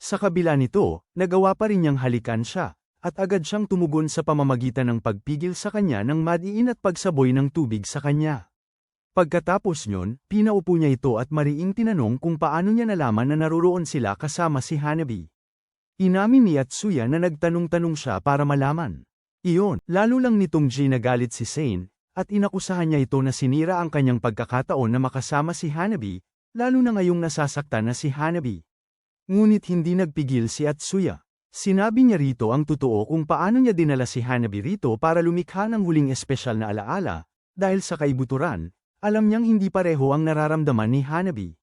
Sa kabila nito, nagawa pa rin niyang halikan siya, at agad siyang tumugon sa pamamagitan ng pagpigil sa kanya ng madiin at pagsaboy ng tubig sa kanya. Pagkatapos nyon, pinaupo niya ito at mariing tinanong kung paano niya nalaman na naroroon sila kasama si Hanabi. Inamin ni Atsuya na nagtanong-tanong siya para malaman. Iyon, lalo lang nitong nagalit si Shane, at inakusahan niya ito na sinira ang kanyang pagkakataon na makasama si Hanabi, lalo na ngayong nasasaktan na si Hanabi. Ngunit hindi nagpigil si Atsuya. Sinabi niya rito ang totoo kung paano niya dinala si Hanabi rito para lumikha ng huling espesyal na alaala, dahil sa kaibuturan, alam niyang hindi pareho ang nararamdaman ni Hanabi.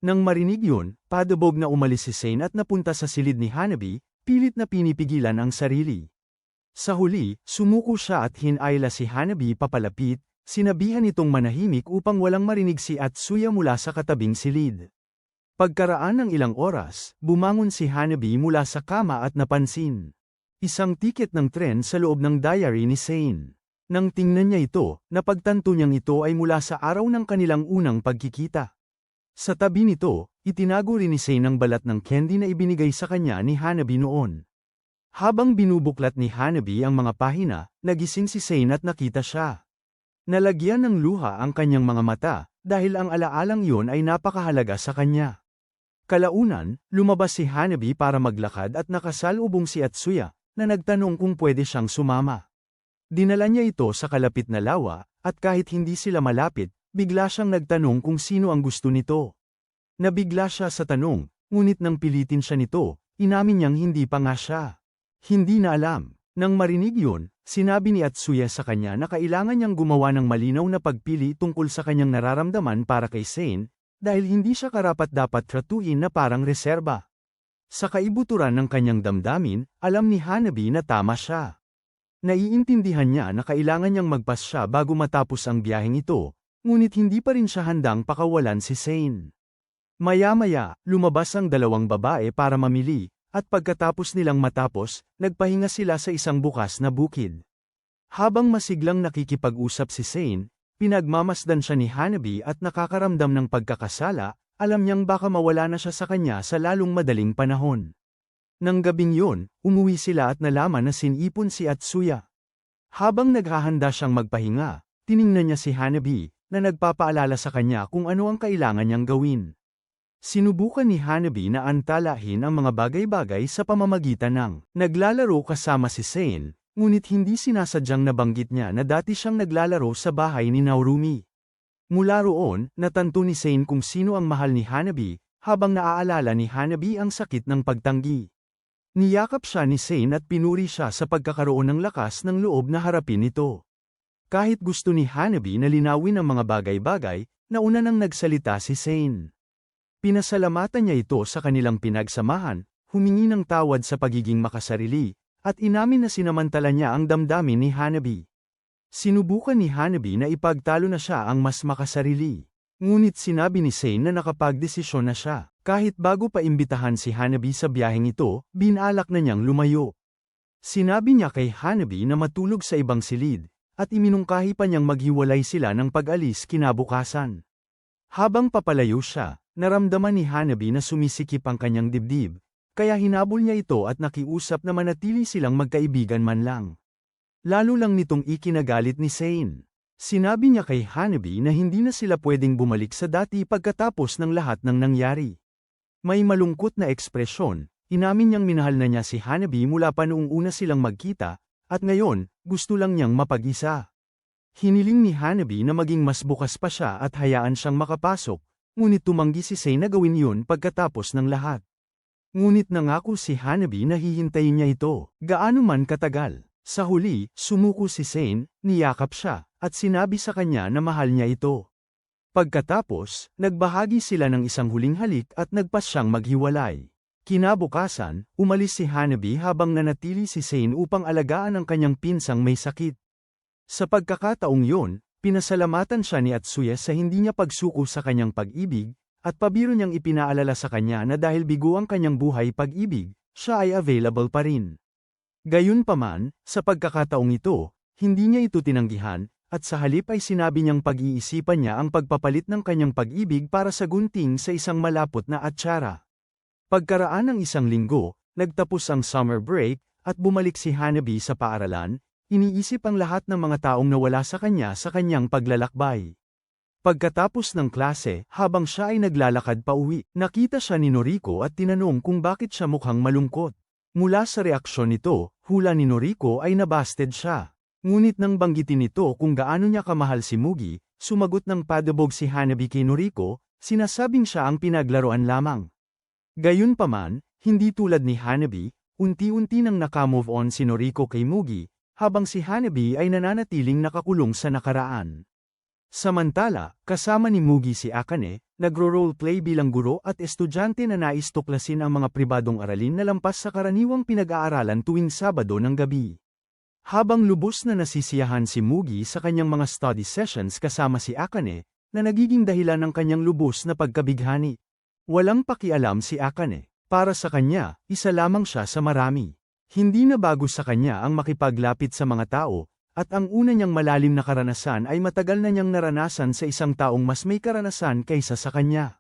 Nang marinig yun, padabog na umalis si Shane at napunta sa silid ni Hanabi, pilit na pinipigilan ang sarili. Sa huli, sumuko siya at hinayla si Hanabi papalapit, sinabihan itong manahimik upang walang marinig si Atsuya mula sa katabing silid. Pagkaraan ng ilang oras, bumangon si Hanabi mula sa kama at napansin isang tiket ng tren sa loob ng diary ni Shane. Nang tingnan niya ito, napagtanto niyang ito ay mula sa araw ng kanilang unang pagkikita. Sa tabi nito, itinago rin ni Shane ang balat ng candy na ibinigay sa kanya ni Hanabi noon. Habang binubuklat ni Hanabi ang mga pahina, nagising si Shane at nakita siya. Nalagyan ng luha ang kanyang mga mata, dahil ang alaalang yun ay napakahalaga sa kanya. Kalaunan, lumabas si Hanabi para maglakad at nakasalubong si Atsuya, na nagtanong kung pwede siyang sumama. Dinala niya ito sa kalapit na lawa, at kahit hindi sila malapit, bigla siyang nagtanong kung sino ang gusto nito. Nabigla siya sa tanong, ngunit nang pilitin siya nito, inamin niyang hindi pa nga siya. Hindi na alam. Nang marinig yun, sinabi ni Atsuya sa kanya na kailangan niyang gumawa ng malinaw na pagpili tungkol sa kanyang nararamdaman para kay Shane, dahil hindi siya karapat-dapat tratuhin na parang reserba. Sa kaibuturan ng kanyang damdamin, alam ni Hanabi na tama siya. Naiintindihan niya na kailangan niyang magpas siya bago matapos ang biyaheng ito, ngunit hindi pa rin siya handang pakawalan si Shane. Maya-maya, lumabas ang dalawang babae para mamili, at pagkatapos nilang matapos, nagpahinga sila sa isang bukas na bukid. Habang masiglang nakikipag-usap si Shane, pinagmamasdan siya ni Hanabi at nakakaramdam ng pagkakasala, alam niyang baka mawala na siya sa kanya sa lalong madaling panahon. Nang gabing yun, umuwi sila at nalaman na sinipon si Atsuya. Habang naghahanda siyang magpahinga, tiningnan niya si Hanabi, na nagpapaalala sa kanya kung ano ang kailangan niyang gawin. Sinubukan ni Hanabi na antalahin ang mga bagay-bagay sa pamamagitan ng naglalaro kasama si Shane, ngunit hindi sinasadyang nabanggit niya na dati siyang naglalaro sa bahay ni Naorumi. Mula roon, natanto ni Shane kung sino ang mahal ni Hanabi, habang naaalala ni Hanabi ang sakit ng pagtanggi. Niyakap siya ni Shane at pinuri siya sa pagkakaroon ng lakas ng loob na harapin ito. Kahit gusto ni Hanabi na linawin ang mga bagay-bagay, nauna nang nagsalita si Shane. Pinasalamatan niya ito sa kanilang pinagsamahan, humingi ng tawad sa pagiging makasarili, at inamin na sinamantala niya ang damdamin ni Hanabi. Sinubukan ni Hanabi na ipagtalo na siya ang mas makasarili. Ngunit sinabi ni Shane na nakapagdesisyon na siya. Kahit bago pa imbitahan si Hanabi sa biyaheng ito, binalak na niyang lumayo. Sinabi niya kay Hanabi na matulog sa ibang silid, at iminungkahi pa niyang maghiwalay sila ng pag-alis kinabukasan. Habang papalayo siya, naramdaman ni Hanabi na sumisikip ang kanyang dibdib, kaya hinabol niya ito at nakiusap na manatili silang magkaibigan man lang. Lalo lang nitong ikinagalit ni Shane. Sinabi niya kay Hanabi na hindi na sila pwedeng bumalik sa dati pagkatapos ng lahat ng nangyari. May malungkot na ekspresyon, Inamin niyang minahal na niya si Hanabi mula pa noong una silang magkita, at ngayon, gusto lang niyang mapag-isa. Hiniling ni Hanabi na maging mas bukas pa siya at hayaan siyang makapasok, ngunit tumanggi si Sei na gawin yun pagkatapos ng lahat. Ngunit nangako si Hanabi na hihintayin niya ito, gaano man katagal. Sa huli, sumuko si Sei, niyakap siya, at sinabi sa kanya na mahal niya ito. Pagkatapos, nagbahagi sila ng isang huling halik at nagpasyang maghiwalay. Kinabukasan, umalis si Hanabi habang nanatili si Sei upang alagaan ang kanyang pinsang may sakit. Sa pagkakataong yun, pinasalamatan siya ni Atsuya sa hindi niya pagsuko sa kanyang pag-ibig, at pabiro niyang ipinaalala sa kanya na dahil bigo ang kanyang buhay pag-ibig, siya ay available pa rin. Gayunpaman, sa pagkakataong ito, hindi niya ito tinanggihan, at sa halip ay sinabi niyang pag-iisipan niya ang pagpapalit ng kanyang pag-ibig para sa gunting sa isang malapot na atsara. Pagkaraan ng isang linggo, nagtapos ang summer break, at bumalik si Hanabi sa paaralan, iniisip ang lahat ng mga taong nawala sa kanyang paglalakbay. Pagkatapos ng klase, habang siya ay naglalakad pa uwi, nakita siya ni Noriko at tinanong kung bakit siya mukhang malungkot. Mula sa reaksyon nito, hula ni Noriko ay nabasted siya. Ngunit nang banggitin nito kung gaano niya kamahal si Mugi, sumagot ng padabog si Hanabi kay Noriko, sinasabing siya ang pinaglaruan lamang. Gayunpaman, hindi tulad ni Hanabi, unti-unti nang nakamove on si Noriko kay Mugi, habang si Hanabi ay nananatiling nakakulong sa nakaraan. Samantala, kasama ni Mugi si Akane, nagro-roleplay bilang guro at estudyante na nais tuklasin ang mga pribadong aralin na lampas sa karaniwang pinag-aaralan tuwing Sabado ng gabi. Habang lubos na nasisiyahan si Mugi sa kanyang mga study sessions kasama si Akane, na nagiging dahilan ng kanyang lubos na pagkabighani. Walang pakialam si Akane. Para sa kanya, isa lamang siya sa marami. Hindi na bago sa kanya ang makipaglapit sa mga tao, at ang una niyang malalim na karanasan ay matagal na niyang naranasan sa isang taong mas may karanasan kaysa sa kanya.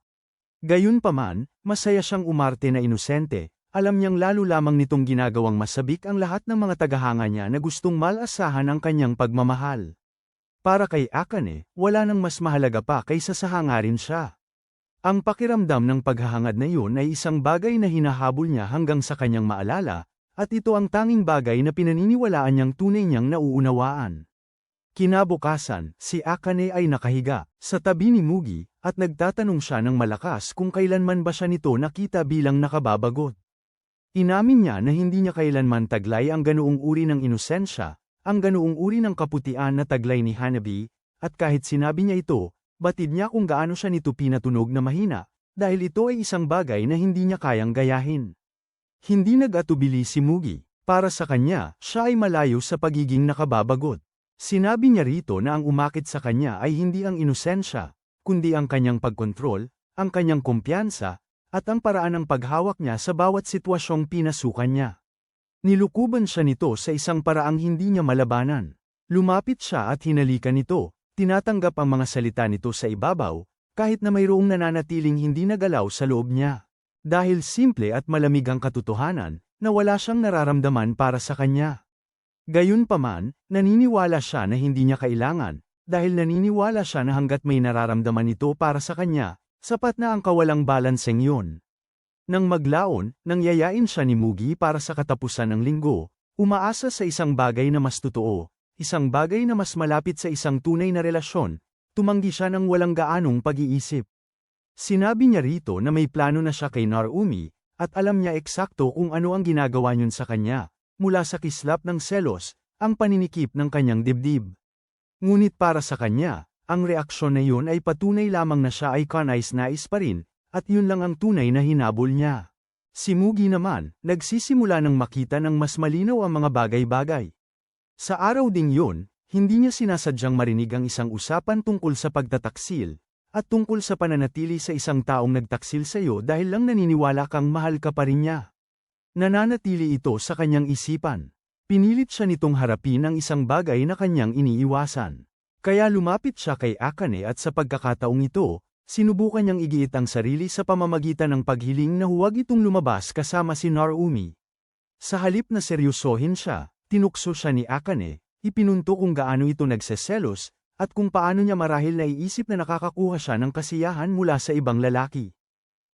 Gayunpaman, masaya siyang umarte na inosente, alam niyang lalo lamang nitong ginagawang masabik ang lahat ng mga tagahanga niya na gustong malasahan ang kanyang pagmamahal. Para kay Akane, wala nang mas mahalaga pa kaysa sa hangarin siya. Ang pakiramdam ng paghahangad na iyon ay isang bagay na hinahabol niya hanggang sa kanyang maalala, at ito ang tanging bagay na pinaniniwalaan niyang tunay niyang nauunawaan. Kinabukasan, si Akane ay nakahiga, sa tabi ni Mugi, at nagtatanong siya ng malakas kung kailanman ba siya nito nakita bilang nakababagot. Inamin niya na hindi niya kailanman taglay ang ganoong uri ng inosensya, ang ganoong uri ng kaputian na taglay ni Hanabi, at kahit sinabi niya ito, batid niya kung gaano siya nito pinatunog na mahina, dahil ito ay isang bagay na hindi niya kayang gayahin. Hindi nag-atubili si Mugi. Para sa kanya, siya ay malayo sa pagiging nakababagot. Sinabi niya rito na ang umakit sa kanya ay hindi ang inosensya, kundi ang kanyang pagkontrol, ang kanyang kumpiyansa, at ang paraan ng paghawak niya sa bawat sitwasyong pinasukan niya. Nilukuban siya nito sa isang paraang hindi niya malabanan. Lumapit siya at hinalikan nito, tinatanggap ang mga salita nito sa ibabaw, kahit na mayroong nananatiling hindi nagalaw sa loob niya. Dahil simple at malamig ang katotohanan, na wala siyang nararamdaman para sa kanya. Gayunpaman, naniniwala siya na hindi niya kailangan, dahil naniniwala siya na hanggat may nararamdaman ito para sa kanya, sapat na ang kawalang balanseng yun. Nang maglaon, nang yayain siya ni Mugi para sa katapusan ng linggo, umaasa sa isang bagay na mas totoo, isang bagay na mas malapit sa isang tunay na relasyon, tumanggi siya ng walang gaanong pag-iisip. Sinabi niya rito na may plano na siya kay Narumi, at alam niya eksakto kung ano ang ginagawa niyon sa kanya, mula sa kislap ng selos, ang paninikip ng kanyang dibdib. Ngunit para sa kanya, ang reaksyon na yun ay patunay lamang na siya ay kanais-nais pa rin, at yun lang ang tunay na hinabol niya. Si Mugi naman, nagsisimula ng makita ng mas malinaw ang mga bagay-bagay. Sa araw ding yun, hindi niya sinasadyang marinig ang isang usapan tungkol sa pagtataksil, at tungkol sa pananatili sa isang taong nagtaksil sa iyo dahil lang naniniwala kang mahal ka pa rin niya. Nananatili ito sa kanyang isipan. Pinilit siya nitong harapin ang isang bagay na kanyang iniiwasan. Kaya lumapit siya kay Akane at sa pagkakataong ito, sinubukan niyang igiit ang sarili sa pamamagitan ng paghiling na huwag itong lumabas kasama si Narumi. Sa halip na seryosohin siya, tinukso siya ni Akane, ipinunto kung gaano ito nagseselos, at kung paano niya marahil naiisip na nakakakuha siya ng kasiyahan mula sa ibang lalaki.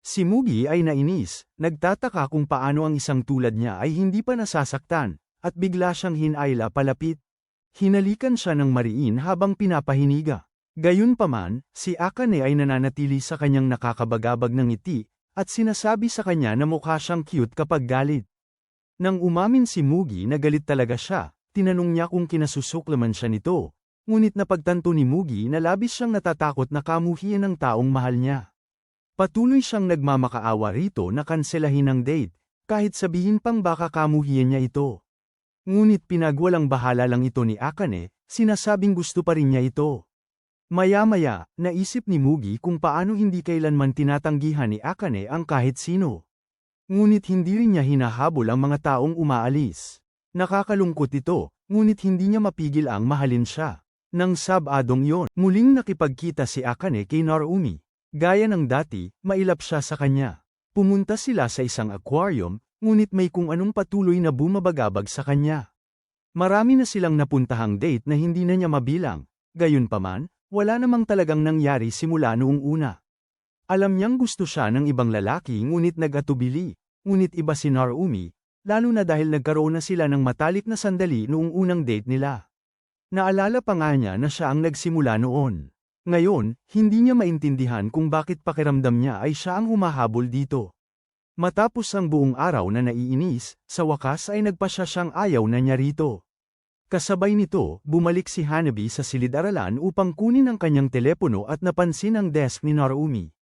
Si Mugi ay nainis, nagtataka kung paano ang isang tulad niya ay hindi pa nasasaktan, at bigla siyang hinayla palapit. Hinalikan siya ng mariin habang pinapahiniga. Gayunpaman, si Akane ay nananatili sa kanyang nakakabagabag ng ngiti, at sinasabi sa kanya na mukha siyang cute kapag galit. Nang umamin si Mugi na galit talaga siya, tinanong niya kung kinasusuklaman siya nito, ngunit napagtanto ni Mugi na labis siyang natatakot na kamuhian ng taong mahal niya. Patuloy siyang nagmamakaawa rito na kanselahin ang date, kahit sabihin pang baka kamuhian niya ito. Ngunit pinagwalang bahala lang ito ni Akane, sinasabing gusto pa rin niya ito. Maya-maya, naisip ni Mugi kung paano hindi kailanman tinatanggihan ni Akane ang kahit sino. Ngunit hindi rin niya hinahabol ang mga taong umaalis. Nakakalungkot ito, ngunit hindi niya mapigil ang mahalin siya. Nang Sabadong yon, muling nakipagkita si Akane kay Narumi. Gaya ng dati, mailap siya sa kanya. Pumunta sila sa isang aquarium, ngunit may kung anong patuloy na bumabagabag sa kanya. Marami na silang napuntahang date na hindi na niya mabilang, gayunpaman, wala namang talagang nangyari simula noong una. Alam niyang gusto siya ng ibang lalaki ngunit nag-atubili, ngunit iba si Narumi, lalo na dahil nagkaroon na sila ng matalik na sandali noong unang date nila. Naalala pa nga niya na siya ang nagsimula noon. Ngayon, hindi niya maintindihan kung bakit pakiramdam niya ay siya ang humahabol dito. Matapos ang buong araw na naiinis, sa wakas ay nagpasya siyang ayaw na niya rito. Kasabay nito, bumalik si Hanabi sa silid-aralan upang kunin ang kanyang telepono at napansin ang desk ni Narumi.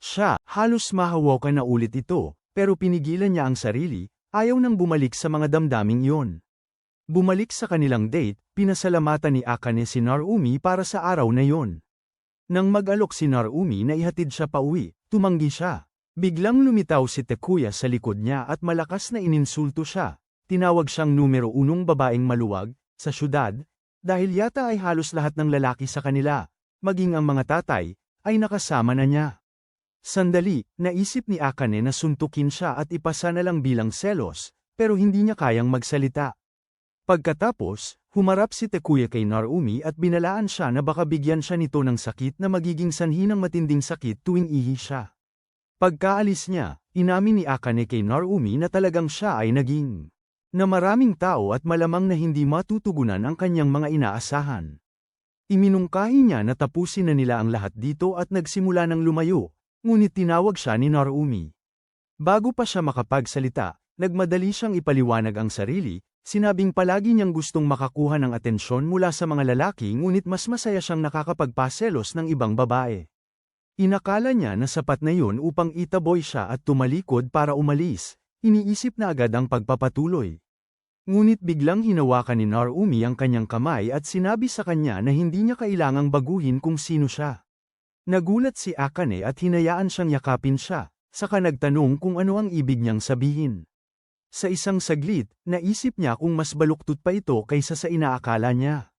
Siya, halos mahawakan na ulit ito, pero pinigilan niya ang sarili, ayaw nang bumalik sa mga damdaming iyon. Bumalik sa kanilang date, pinasalamatan ni Akane si Narumi para sa araw na iyon. Nang mag-alok si Narumi na ihatid siya pauwi, tumanggi siya. Biglang lumitaw si Takuya sa likod niya at malakas na ininsulto siya. Tinawag siyang numero 1 babaeng maluwag, sa syudad, dahil yata ay halos lahat ng lalaki sa kanila, maging ang mga tatay, ay nakasama na niya. Sandali, naisip ni Akane na suntukin siya at ipasa na lang bilang selos, pero hindi niya kayang magsalita. Pagkatapos, humarap si Takuya kay Narumi at binalaan siya na baka bigyan siya nito ng sakit na magiging sanhi ng matinding sakit tuwing ihi siya. Pagkaalis niya, inamin ni Akane kay Narumi na talagang siya ay naging na maraming tao at malamang na hindi matutugunan ang kanyang mga inaasahan. Iminungkahi niya na tapusin na nila ang lahat dito at nagsimula ng lumayo, ngunit tinawag siya ni Narumi. Bago pa siya makapagsalita, nagmadali siyang ipaliwanag ang sarili. Sinabing palagi niyang gustong makakuha ng atensyon mula sa mga lalaki ngunit mas masaya siyang nakakapagpaselos ng ibang babae. Inakala niya na sapat na yun upang itaboy siya at tumalikod para umalis, iniisip na agad ang pagpapatuloy. Ngunit biglang hinawakan ni Narumi ang kanyang kamay at sinabi sa kanya na hindi niya kailangang baguhin kung sino siya. Nagulat si Akane at hinayaan siyang yakapin siya, saka nagtanong kung ano ang ibig niyang sabihin. Sa isang saglit, naisip niya kung mas baluktot pa ito kaysa sa inaakala niya.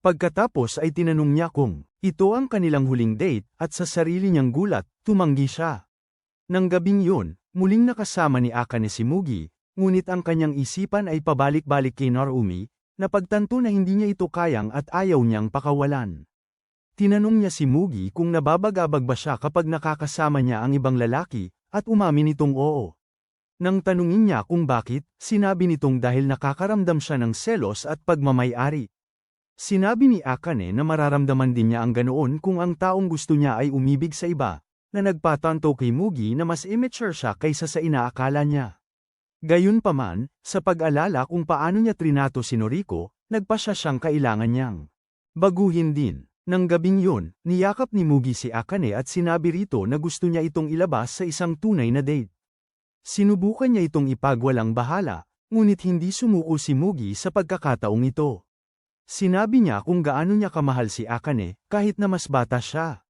Pagkatapos ay tinanong niya kung ito ang kanilang huling date at sa sarili niyang gulat, tumanggi siya. Nang gabing yun, muling nakasama ni Akane si Mugi, ngunit ang kanyang isipan ay pabalik-balik kay Narumi, napagtanto na hindi niya ito kayang at ayaw niyang pakawalan. Tinanong niya si Mugi kung nababagabag ba siya kapag nakakasama niya ang ibang lalaki, at umamin itong oo. Nang tanungin niya kung bakit, sinabi nitong dahil nakakaramdam siya ng selos at pagmamay-ari. Sinabi ni Akane na mararamdaman din niya ang ganoon kung ang taong gusto niya ay umibig sa iba, na nagpatanto kay Mugi na mas immature siya kaysa sa inaakala niya. Gayunpaman, sa pag-alala kung paano niya trinato si Noriko, nagpasya siyang kailangan niyang baguhin din. Nang gabing yun, niyakap ni Mugi si Akane at sinabi rito na gusto niya itong ilabas sa isang tunay na date. Sinubukan niya itong ipagwalang bahala, ngunit hindi sumuko si Mugi sa pagkakataong ito. Sinabi niya kung gaano niya kamahal si Akane, kahit na mas bata siya.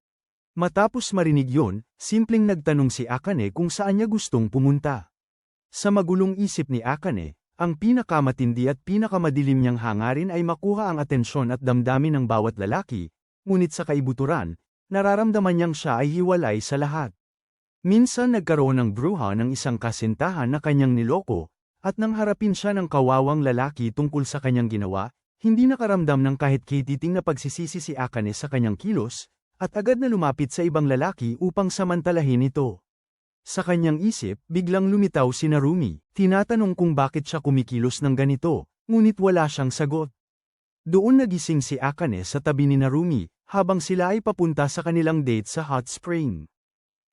Matapos marinig yun, simpleng nagtanong si Akane kung saan niya gustong pumunta. Sa magulong isip ni Akane, ang pinakamatindi at pinakamadilim niyang hangarin ay makuha ang atensyon at damdamin ng bawat lalaki, ngunit sa kaibuturan, nararamdaman niyang siya ay hiwalay sa lahat. Minsan nagkaroon ng bruha ng isang kasintahan na kanyang niloko, at nang harapin siya ng kawawang lalaki tungkol sa kanyang ginawa, hindi nakaramdam ng kahit kititing na pagsisisi si Akane sa kanyang kilos, at agad na lumapit sa ibang lalaki upang samantalahin ito. Sa kanyang isip, biglang lumitaw si Narumi, tinatanong kung bakit siya kumikilos ng ganito, ngunit wala siyang sagot. Doon nagising si Akane sa tabi ni Narumi, habang sila ay papunta sa kanilang date sa hot spring.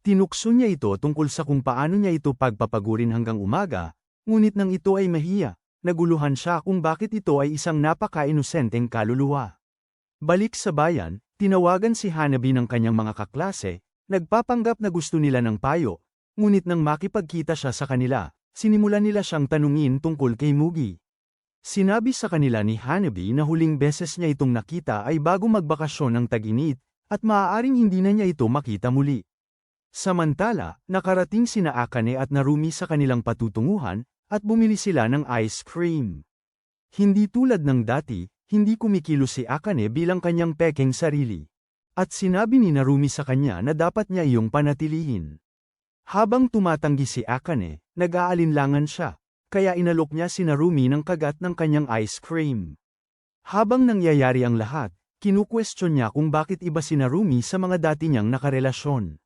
Tinukso niya ito tungkol sa kung paano niya ito pagpapagurin hanggang umaga, ngunit nang ito ay mahiya, naguluhan siya kung bakit ito ay isang napaka-inosenteng kaluluwa. Balik sa bayan, tinawagan si Hanabi ng kanyang mga kaklase, nagpapanggap na gusto nila ng payo, ngunit nang makipagkita siya sa kanila, sinimulan nila siyang tanungin tungkol kay Mugi. Sinabi sa kanila ni Hanabi na huling beses niya itong nakita ay bago magbakasyon ng tag-init, at maaaring hindi na niya ito makita muli. Samantala, nakarating sina Akane at Narumi sa kanilang patutunguhan, at bumili sila ng ice cream. Hindi tulad ng dati, hindi kumikilos si Akane bilang kanyang pekeng sarili. At sinabi ni Narumi sa kanya na dapat niya iyong panatilihin. Habang tumatanggi si Akane, nag-aalinlangan siya, kaya inalok niya si Narumi ng kagat ng kanyang ice cream. Habang nangyayari ang lahat, kinukwestiyon niya kung bakit iba si Narumi sa mga dati niyang nakarelasyon.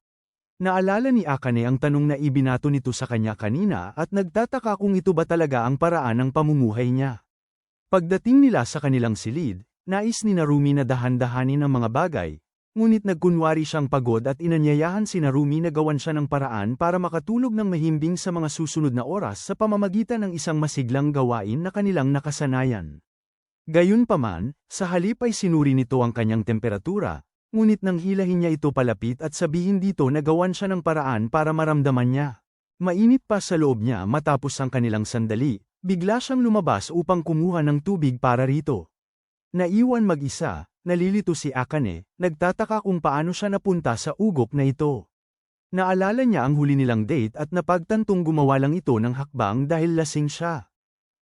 Naalala ni Akane ang tanong na ibinato nito sa kanya kanina at nagtataka kung ito ba talaga ang paraan ng pamumuhay niya. Pagdating nila sa kanilang silid, nais ni Narumi na dahan-dahanin ang mga bagay, ngunit nagkunwari siyang pagod at inanyayahan si Narumi na gawan siya ng paraan para makatulog ng mahimbing sa mga susunod na oras sa pamamagitan ng isang masiglang gawain na kanilang nakasanayan. Gayunpaman, sa halip ay sinuri nito ang kanyang temperatura, ngunit nang hilahin niya ito palapit at sabihin dito na gawan siya ng paraan para maramdaman niya. Mainit pa sa loob niya matapos ang kanilang sandali, bigla siyang lumabas upang kumuha ng tubig para rito. Naiwan mag-isa, nalilito si Akane, nagtataka kung paano siya napunta sa ugok na ito. Naalala niya ang huli nilang date at napagtantong gumawa lang ito ng hakbang dahil lasing siya.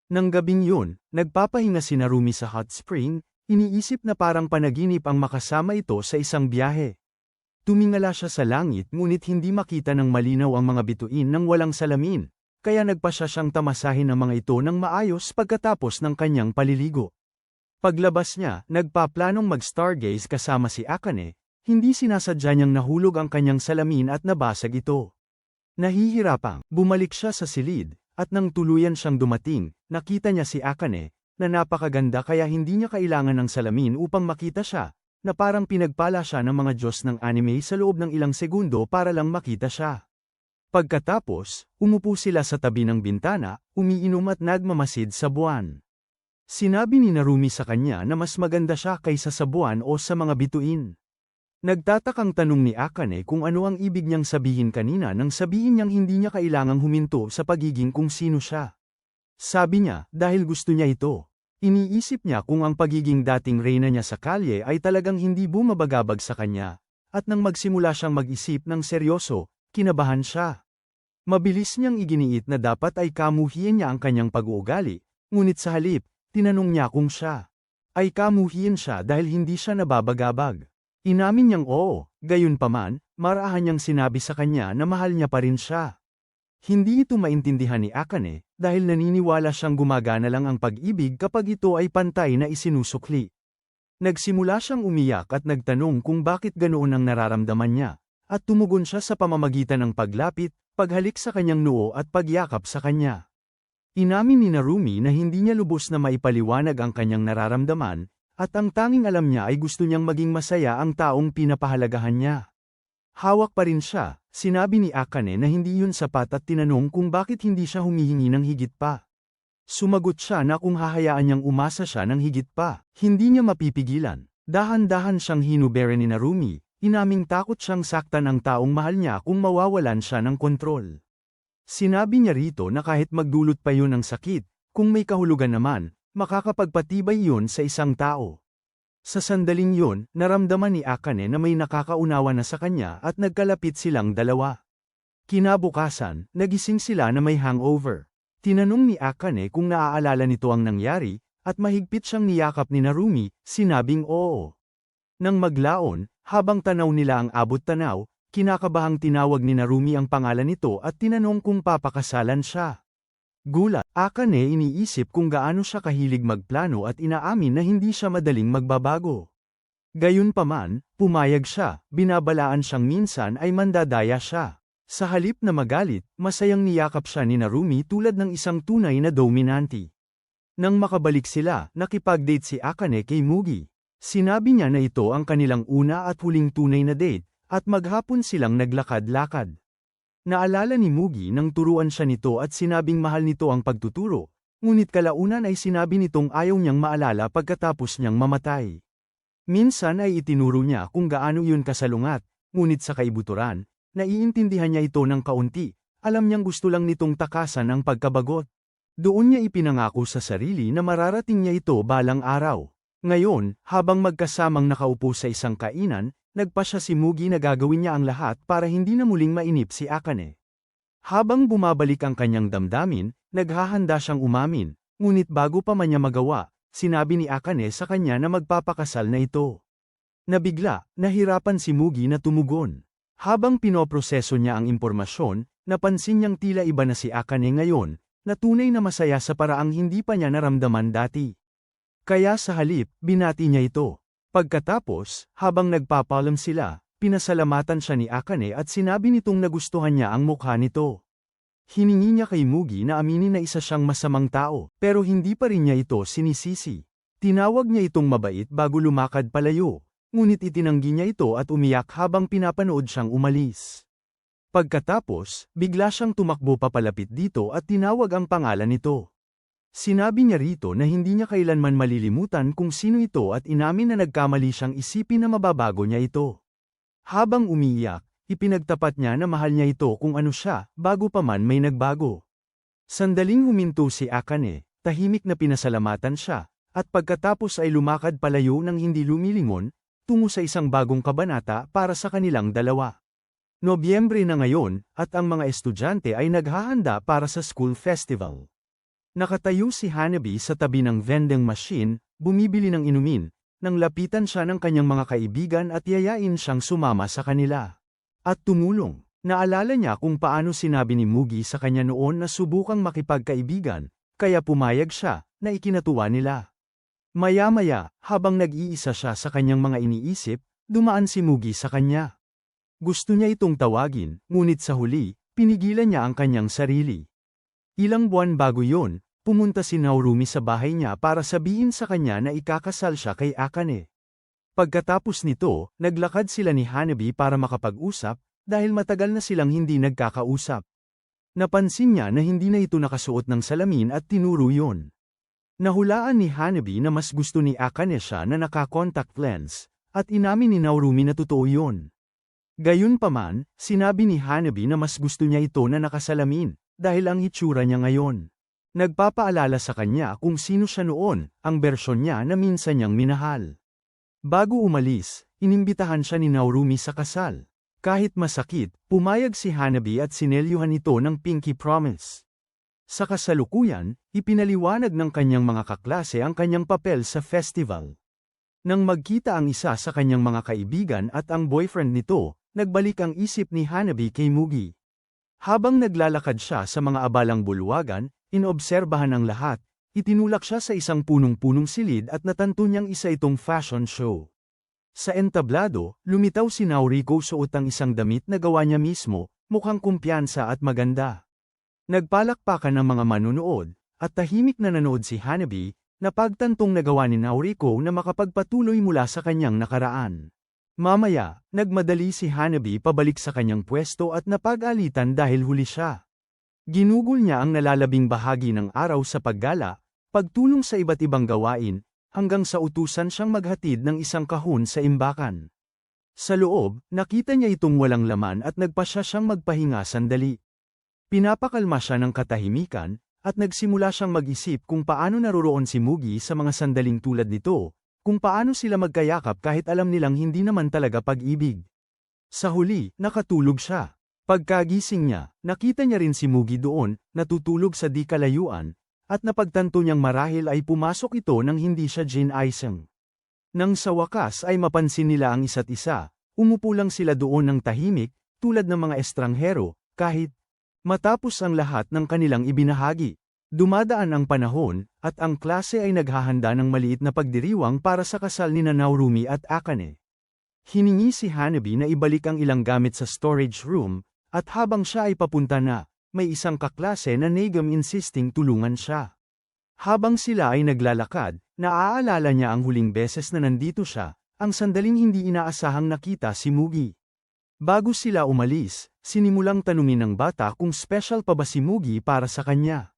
Nang gabing yun, nagpapahinga si Narumi sa hot spring, iniisip na parang panaginip ang makasama ito sa isang biyahe. Tumingala siya sa langit ngunit hindi makita ng malinaw ang mga bituin ng walang salamin, kaya nagpasya siyang tamasahin ang mga ito ng maayos pagkatapos ng kanyang paliligo. Paglabas niya, nagpaplanong mag-stargaze kasama si Akane, hindi sinasadya niyang nahulog ang kanyang salamin at nabasag ito. Nahihirapang, bumalik siya sa silid, at nang tuluyan siyang dumating, nakita niya si Akane, na napakaganda kaya hindi niya kailangan ng salamin upang makita siya, na parang pinagpala siya ng mga Diyos ng anime sa loob ng ilang segundo para lang makita siya. Pagkatapos, umupo sila sa tabi ng bintana, umiinom at nagmamasid sa buwan. Sinabi ni Narumi sa kanya na mas maganda siya kaysa sa buwan o sa mga bituin. Nagtatakang tanong ni Akane kung ano ang ibig niyang sabihin kanina nang sabihin niyang hindi niya kailangang huminto sa pagiging kung sino siya. Sabi niya, dahil gusto niya ito. Iniisip niya kung ang pagiging dating reyna niya sa kalye ay talagang hindi bumabagabag sa kanya, at nang magsimula siyang mag-isip ng seryoso, kinabahan siya. Mabilis niyang iginiit na dapat ay kamuhian niya ang kanyang pag-uugali, ngunit sa halip, tinanong niya kung siya ay kamuhian siya dahil hindi siya nababagabag. Inamin niyang oo, gayunpaman, marahan niyang sinabi sa kanya na mahal niya pa rin siya. Hindi ito maintindihan ni Akane, dahil naniniwala siyang gumagana lang ang pag-ibig kapag ito ay pantay na isinusukli. Nagsimula siyang umiyak at nagtanong kung bakit ganoon ang nararamdaman niya, at tumugon siya sa pamamagitan ng paglapit, paghalik sa kanyang noo at pagyakap sa kanya. Inamin ni Narumi na hindi niya lubos na maipaliwanag ang kanyang nararamdaman, at ang tanging alam niya ay gusto niyang maging masaya ang taong pinapahalagahan niya. Hawak pa rin siya, sinabi ni Akane na hindi yun sapat at tinanong kung bakit hindi siya humihingi ng higit pa. Sumagot siya na kung hahayaan niyang umasa siya ng higit pa, hindi niya mapipigilan. Dahan-dahan siyang hinubere ni Narumi, inaming takot siyang saktan ang taong mahal niya kung mawawalan siya ng kontrol. Sinabi niya rito na kahit magdulot pa yun ng sakit, kung may kahulugan naman, makakapagpatibay yun sa isang tao. Sa sandaling yun, naramdaman ni Akane na may nakakaunawa na sa kanya at nagkalapit silang dalawa. Kinabukasan, nagising sila na may hangover. Tinanong ni Akane kung naaalala nito ang nangyari, at mahigpit siyang niyakap ni Narumi, sinabing oo. Nang maglaon, habang tanaw nila ang abot-tanaw, kinakabahang tinawag ni Narumi ang pangalan nito at tinanong kung papakasalan siya. Gulat, Akane iniisip kung gaano siya kahilig magplano at inaamin na hindi siya madaling magbabago. Gayunpaman, pumayag siya, binabalaan siyang minsan ay mandadaya siya. Sa halip na magalit, masayang niyakap siya ni Narumi tulad ng isang tunay na dominante. Nang makabalik sila, nakipag-date si Akane kay Mugi. Sinabi niya na ito ang kanilang una at huling tunay na date, at maghapon silang naglakad-lakad. Naalala ni Mugi nang turuan siya nito at sinabing mahal nito ang pagtuturo, ngunit kalaunan ay sinabi nitong ayaw niyang maalala pagkatapos niyang mamatay. Minsan ay itinuro niya kung gaano yun kasalungat, ngunit sa kaibuturan, naiintindihan niya ito ng kaunti, alam niyang gusto lang nitong takasan ang pagkabagot. Doon niya ipinangako sa sarili na mararating niya ito balang araw. Ngayon, habang magkasamang nakaupo sa isang kainan, nagpasya si Mugi na gagawin niya ang lahat para hindi na muling mainip si Akane. Habang bumabalik ang kanyang damdamin, naghahanda siyang umamin, ngunit bago pa man niya magawa, sinabi ni Akane sa kanya na magpapakasal na ito. Nabigla, nahirapan si Mugi na tumugon. Habang pinoproseso niya ang impormasyon, napansin niyang tila iba na si Akane ngayon, na tunay na masaya sa paraang hindi pa niya naramdaman dati. Kaya sa halip, binati niya ito. Pagkatapos, habang nagpapalam sila, pinasalamatan siya ni Akane at sinabi nitong nagustuhan niya ang mukha nito. Hiningi niya kay Mugi na aminin na isa siyang masamang tao, pero hindi pa rin niya ito sinisisi. Tinawag niya itong mabait bago lumakad palayo, ngunit itinanggi niya ito at umiyak habang pinapanood siyang umalis. Pagkatapos, bigla siyang tumakbo papalapit dito at tinawag ang pangalan nito. Sinabi niya rito na hindi niya kailanman malilimutan kung sino ito at inamin na nagkamali siyang isipin na mababago niya ito. Habang umiiyak, ipinagtapat niya na mahal niya ito kung ano siya, bago pa man may nagbago. Sandaling huminto si Akane, tahimik na pinasalamatan siya, at pagkatapos ay lumakad palayo nang hindi lumilingon, tungo sa isang bagong kabanata para sa kanilang dalawa. Nobyembre na ngayon, at ang mga estudyante ay naghahanda para sa school festival. Nakatayo si Hanabi sa tabi ng vending machine, bumibili ng inumin, nang lapitan siya ng kanyang mga kaibigan at yayain siyang sumama sa kanila. At tumulong. Naalala niya kung paano sinabi ni Mugi sa kanya noon na subukang makipagkaibigan, kaya pumayag siya, na ikinatuwa nila. Maya-maya, habang nag-iisa siya sa kanyang mga iniisip, dumaan si Mugi sa kanya. Gusto niya itong tawagin, ngunit sa huli, pinigilan niya ang kanyang sarili. Ilang buwan bago yon, pumunta si Narumi sa bahay niya para sabihin sa kanya na ikakasal siya kay Akane. Pagkatapos nito, naglakad sila ni Hanabi para makapag-usap, dahil matagal na silang hindi nagkakausap. Napansin niya na hindi na ito nakasuot ng salamin at tinuro yon. Nahulaan ni Hanabi na mas gusto ni Akane siya na naka-contact lens, at inamin ni Narumi na totoo yon. Gayunpaman, sinabi ni Hanabi na mas gusto niya ito na nakasalamin, dahil ang itsura niya ngayon. Nagpapaalala sa kanya kung sino siya noon, ang bersyon niya na minsan niyang minahal. Bago umalis, inimbitahan siya ni Narumi sa kasal. Kahit masakit, pumayag si Hanabi at sinelyuhan ito ng pinky promise. Sa kasalukuyan, ipinaliwanag ng kanyang mga kaklase ang kanyang papel sa festival. Nang magkita ang isa sa kanyang mga kaibigan at ang boyfriend nito, nagbalik ang isip ni Hanabi kay Mugi. Habang naglalakad siya sa mga abalang bulwagan, inobserbahan ang lahat, itinulak siya sa isang punong-punong silid at natanto niyang isa itong fashion show. Sa entablado, lumitaw si Nauriko suot ang isang damit na gawa niya mismo, mukhang kumpiyansa at maganda. Nagpalakpakan ang mga manunood, at tahimik na nanood si Hanabi, na pagtantong nagawa ni Nauriko na makapagpatuloy mula sa kanyang nakaraan. Mamaya, nagmadali si Hanabi pabalik sa kanyang pwesto at napag-alitan dahil huli siya. Ginugol niya ang nalalabing bahagi ng araw sa paggala, pagtulong sa iba't ibang gawain, hanggang sa utusan siyang maghatid ng isang kahon sa imbakan. Sa loob, nakita niya itong walang laman at nagpasya siyang magpahinga sandali. Pinapakalma siya ng katahimikan, at nagsimula siyang mag-isip kung paano naroroon si Mugi sa mga sandaling tulad nito, kung paano sila magkayakap kahit alam nilang hindi naman talaga pag-ibig. Sa huli, nakatulog siya. Pagkagising niya, nakita niya rin si Mugi doon, natutulog sa di kalayuan, at napagtanto niyang marahil ay pumasok ito nang hindi siya ginising. Nang sa wakas ay mapansin nila ang isa't isa, umupo lang sila doon ng tahimik, tulad ng mga estranghero, kahit matapos ang lahat ng kanilang ibinahagi. Dumadaan ang panahon, at ang klase ay naghahanda ng maliit na pagdiriwang para sa kasal ni Narumi at Akane. Hiningi si Hanabi na ibalik ang ilang gamit sa storage room, At habang siya ay papunta na, may isang kaklase na Nagam insisting tulungan siya. Habang sila ay naglalakad, naaalala niya ang huling beses na nandito siya, ang sandaling hindi inaasahang nakita si Mugi. Bago sila umalis, sinimulang tanungin ng bata kung special pa ba si Mugi para sa kanya.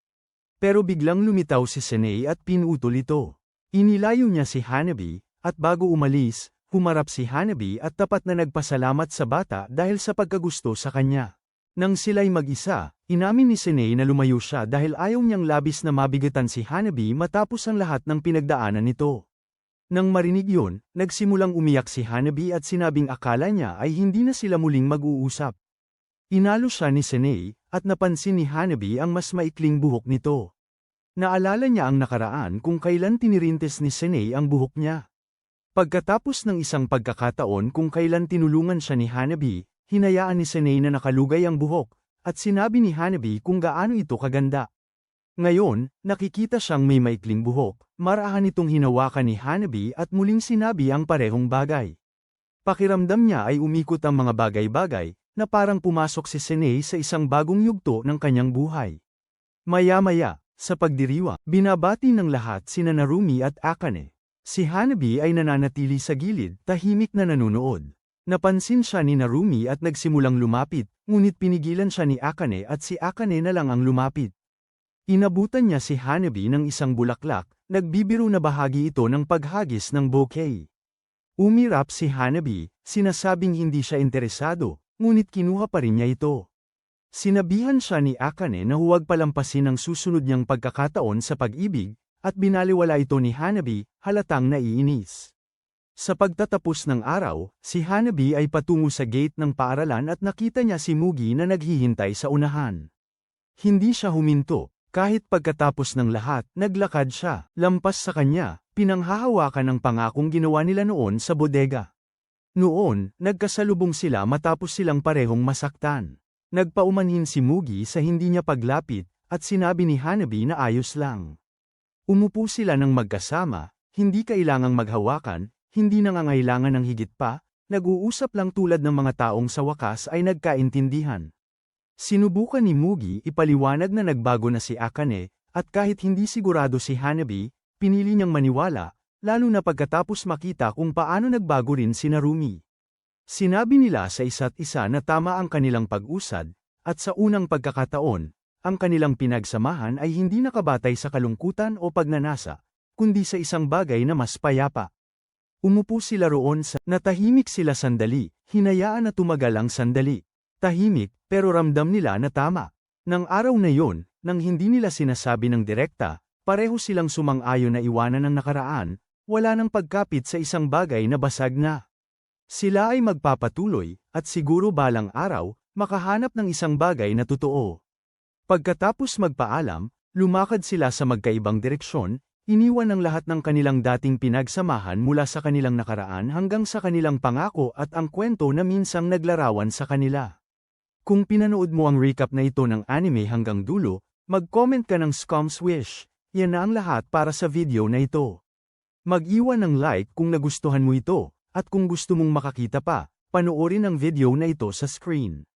Pero biglang lumitaw si Senei at pinutol ito. Inilayo niya si Hanabi, at bago umalis, humarap si Hanabi at tapat na nagpasalamat sa bata dahil sa pagkagusto sa kanya. Nang sila'y mag-isa, inamin ni Senei na lumayo siya dahil ayaw niyang labis na mabigatan si Hanabi matapos ang lahat ng pinagdaanan nito. Nang marinig yun, nagsimulang umiyak si Hanabi at sinabing akala niya ay hindi na sila muling mag-uusap. Inalo siya ni Senei, at napansin ni Hanabi ang mas maikling buhok nito. Naalala niya ang nakaraan kung kailan tinirintes ni Senei ang buhok niya. Pagkatapos ng isang pagkakataon kung kailan tinulungan siya ni Hanabi, hinayaan ni Senei na nakalugay ang buhok, at sinabi ni Hanabi kung gaano ito kaganda. Ngayon, nakikita siyang may maikling buhok, marahan itong hinawakan ni Hanabi at muling sinabi ang parehong bagay. Pakiramdam niya ay umikot ang mga bagay-bagay, na parang pumasok si Senei sa isang bagong yugto ng kanyang buhay. Maya-maya, sa pagdiriwa, binabati ng lahat sina Narumi at Akane. Si Hanabi ay nananatili sa gilid, tahimik na nanonood. Napansin siya ni Narumi at nagsimulang lumapit, ngunit pinigilan siya ni Akane at si Akane na lang ang lumapit. Inabutan niya si Hanabi ng isang bulaklak, nagbibiro na bahagi ito ng paghagis ng bouquet. Umirap si Hanabi, sinasabing hindi siya interesado, ngunit kinuha pa rin niya ito. Sinabihan siya ni Akane na huwag palampasin ang susunod niyang pagkakataon sa pag-ibig, at binaliwala ito ni Hanabi, halatang naiinis. Sa pagtatapos ng araw, si Hanabi ay patungo sa gate ng paaralan at nakita niya si Mugi na naghihintay sa unahan. Hindi siya huminto, kahit pagkatapos ng lahat, naglakad siya, lampas sa kanya, pinanghahawakan ang pangakong ginawa nila noon sa bodega. Noon, nagkasalubong sila matapos silang parehong masaktan. Nagpaumanhin si Mugi sa hindi niya paglapit, at sinabi ni Hanabi na ayos lang. Umupo sila ng magkasama, hindi kailangang maghawakan, hindi nangangailangan ng higit pa, nag-uusap lang tulad ng mga taong sa wakas ay nagkaintindihan. Sinubukan ni Mugi ipaliwanag na nagbago na si Akane, at kahit hindi sigurado si Hanabi, pinili niyang maniwala, lalo na pagkatapos makita kung paano nagbago rin si Narumi. Sinabi nila sa isa't isa na tama ang kanilang pag-usad, at sa unang pagkakataon, ang kanilang pinagsamahan ay hindi nakabatay sa kalungkutan o pagnanasa, kundi sa isang bagay na mas payapa. Umupo sila roon natahimik sila sandali, hinayaan na tumagal ang sandali. Tahimik, pero ramdam nila na tama. Nang araw na yon, nang hindi nila sinasabi ng direkta, pareho silang sumang-ayon na iwanan ang nakaraan, wala nang pagkapit sa isang bagay na basag na. Sila ay magpapatuloy, at siguro balang araw, makahanap ng isang bagay na totoo. Pagkatapos magpaalam, lumakad sila sa magkaibang direksyon, iniwan ang lahat ng kanilang dating pinagsamahan mula sa kanilang nakaraan hanggang sa kanilang pangako at ang kwento na minsang naglarawan sa kanila. Kung pinanood mo ang recap na ito ng anime hanggang dulo, mag-comment ka ng Scum's Wish, yan na ang lahat para sa video na ito. Mag-iwan ng like kung nagustuhan mo ito, at kung gusto mong makakita pa, panoorin ang video na ito sa screen.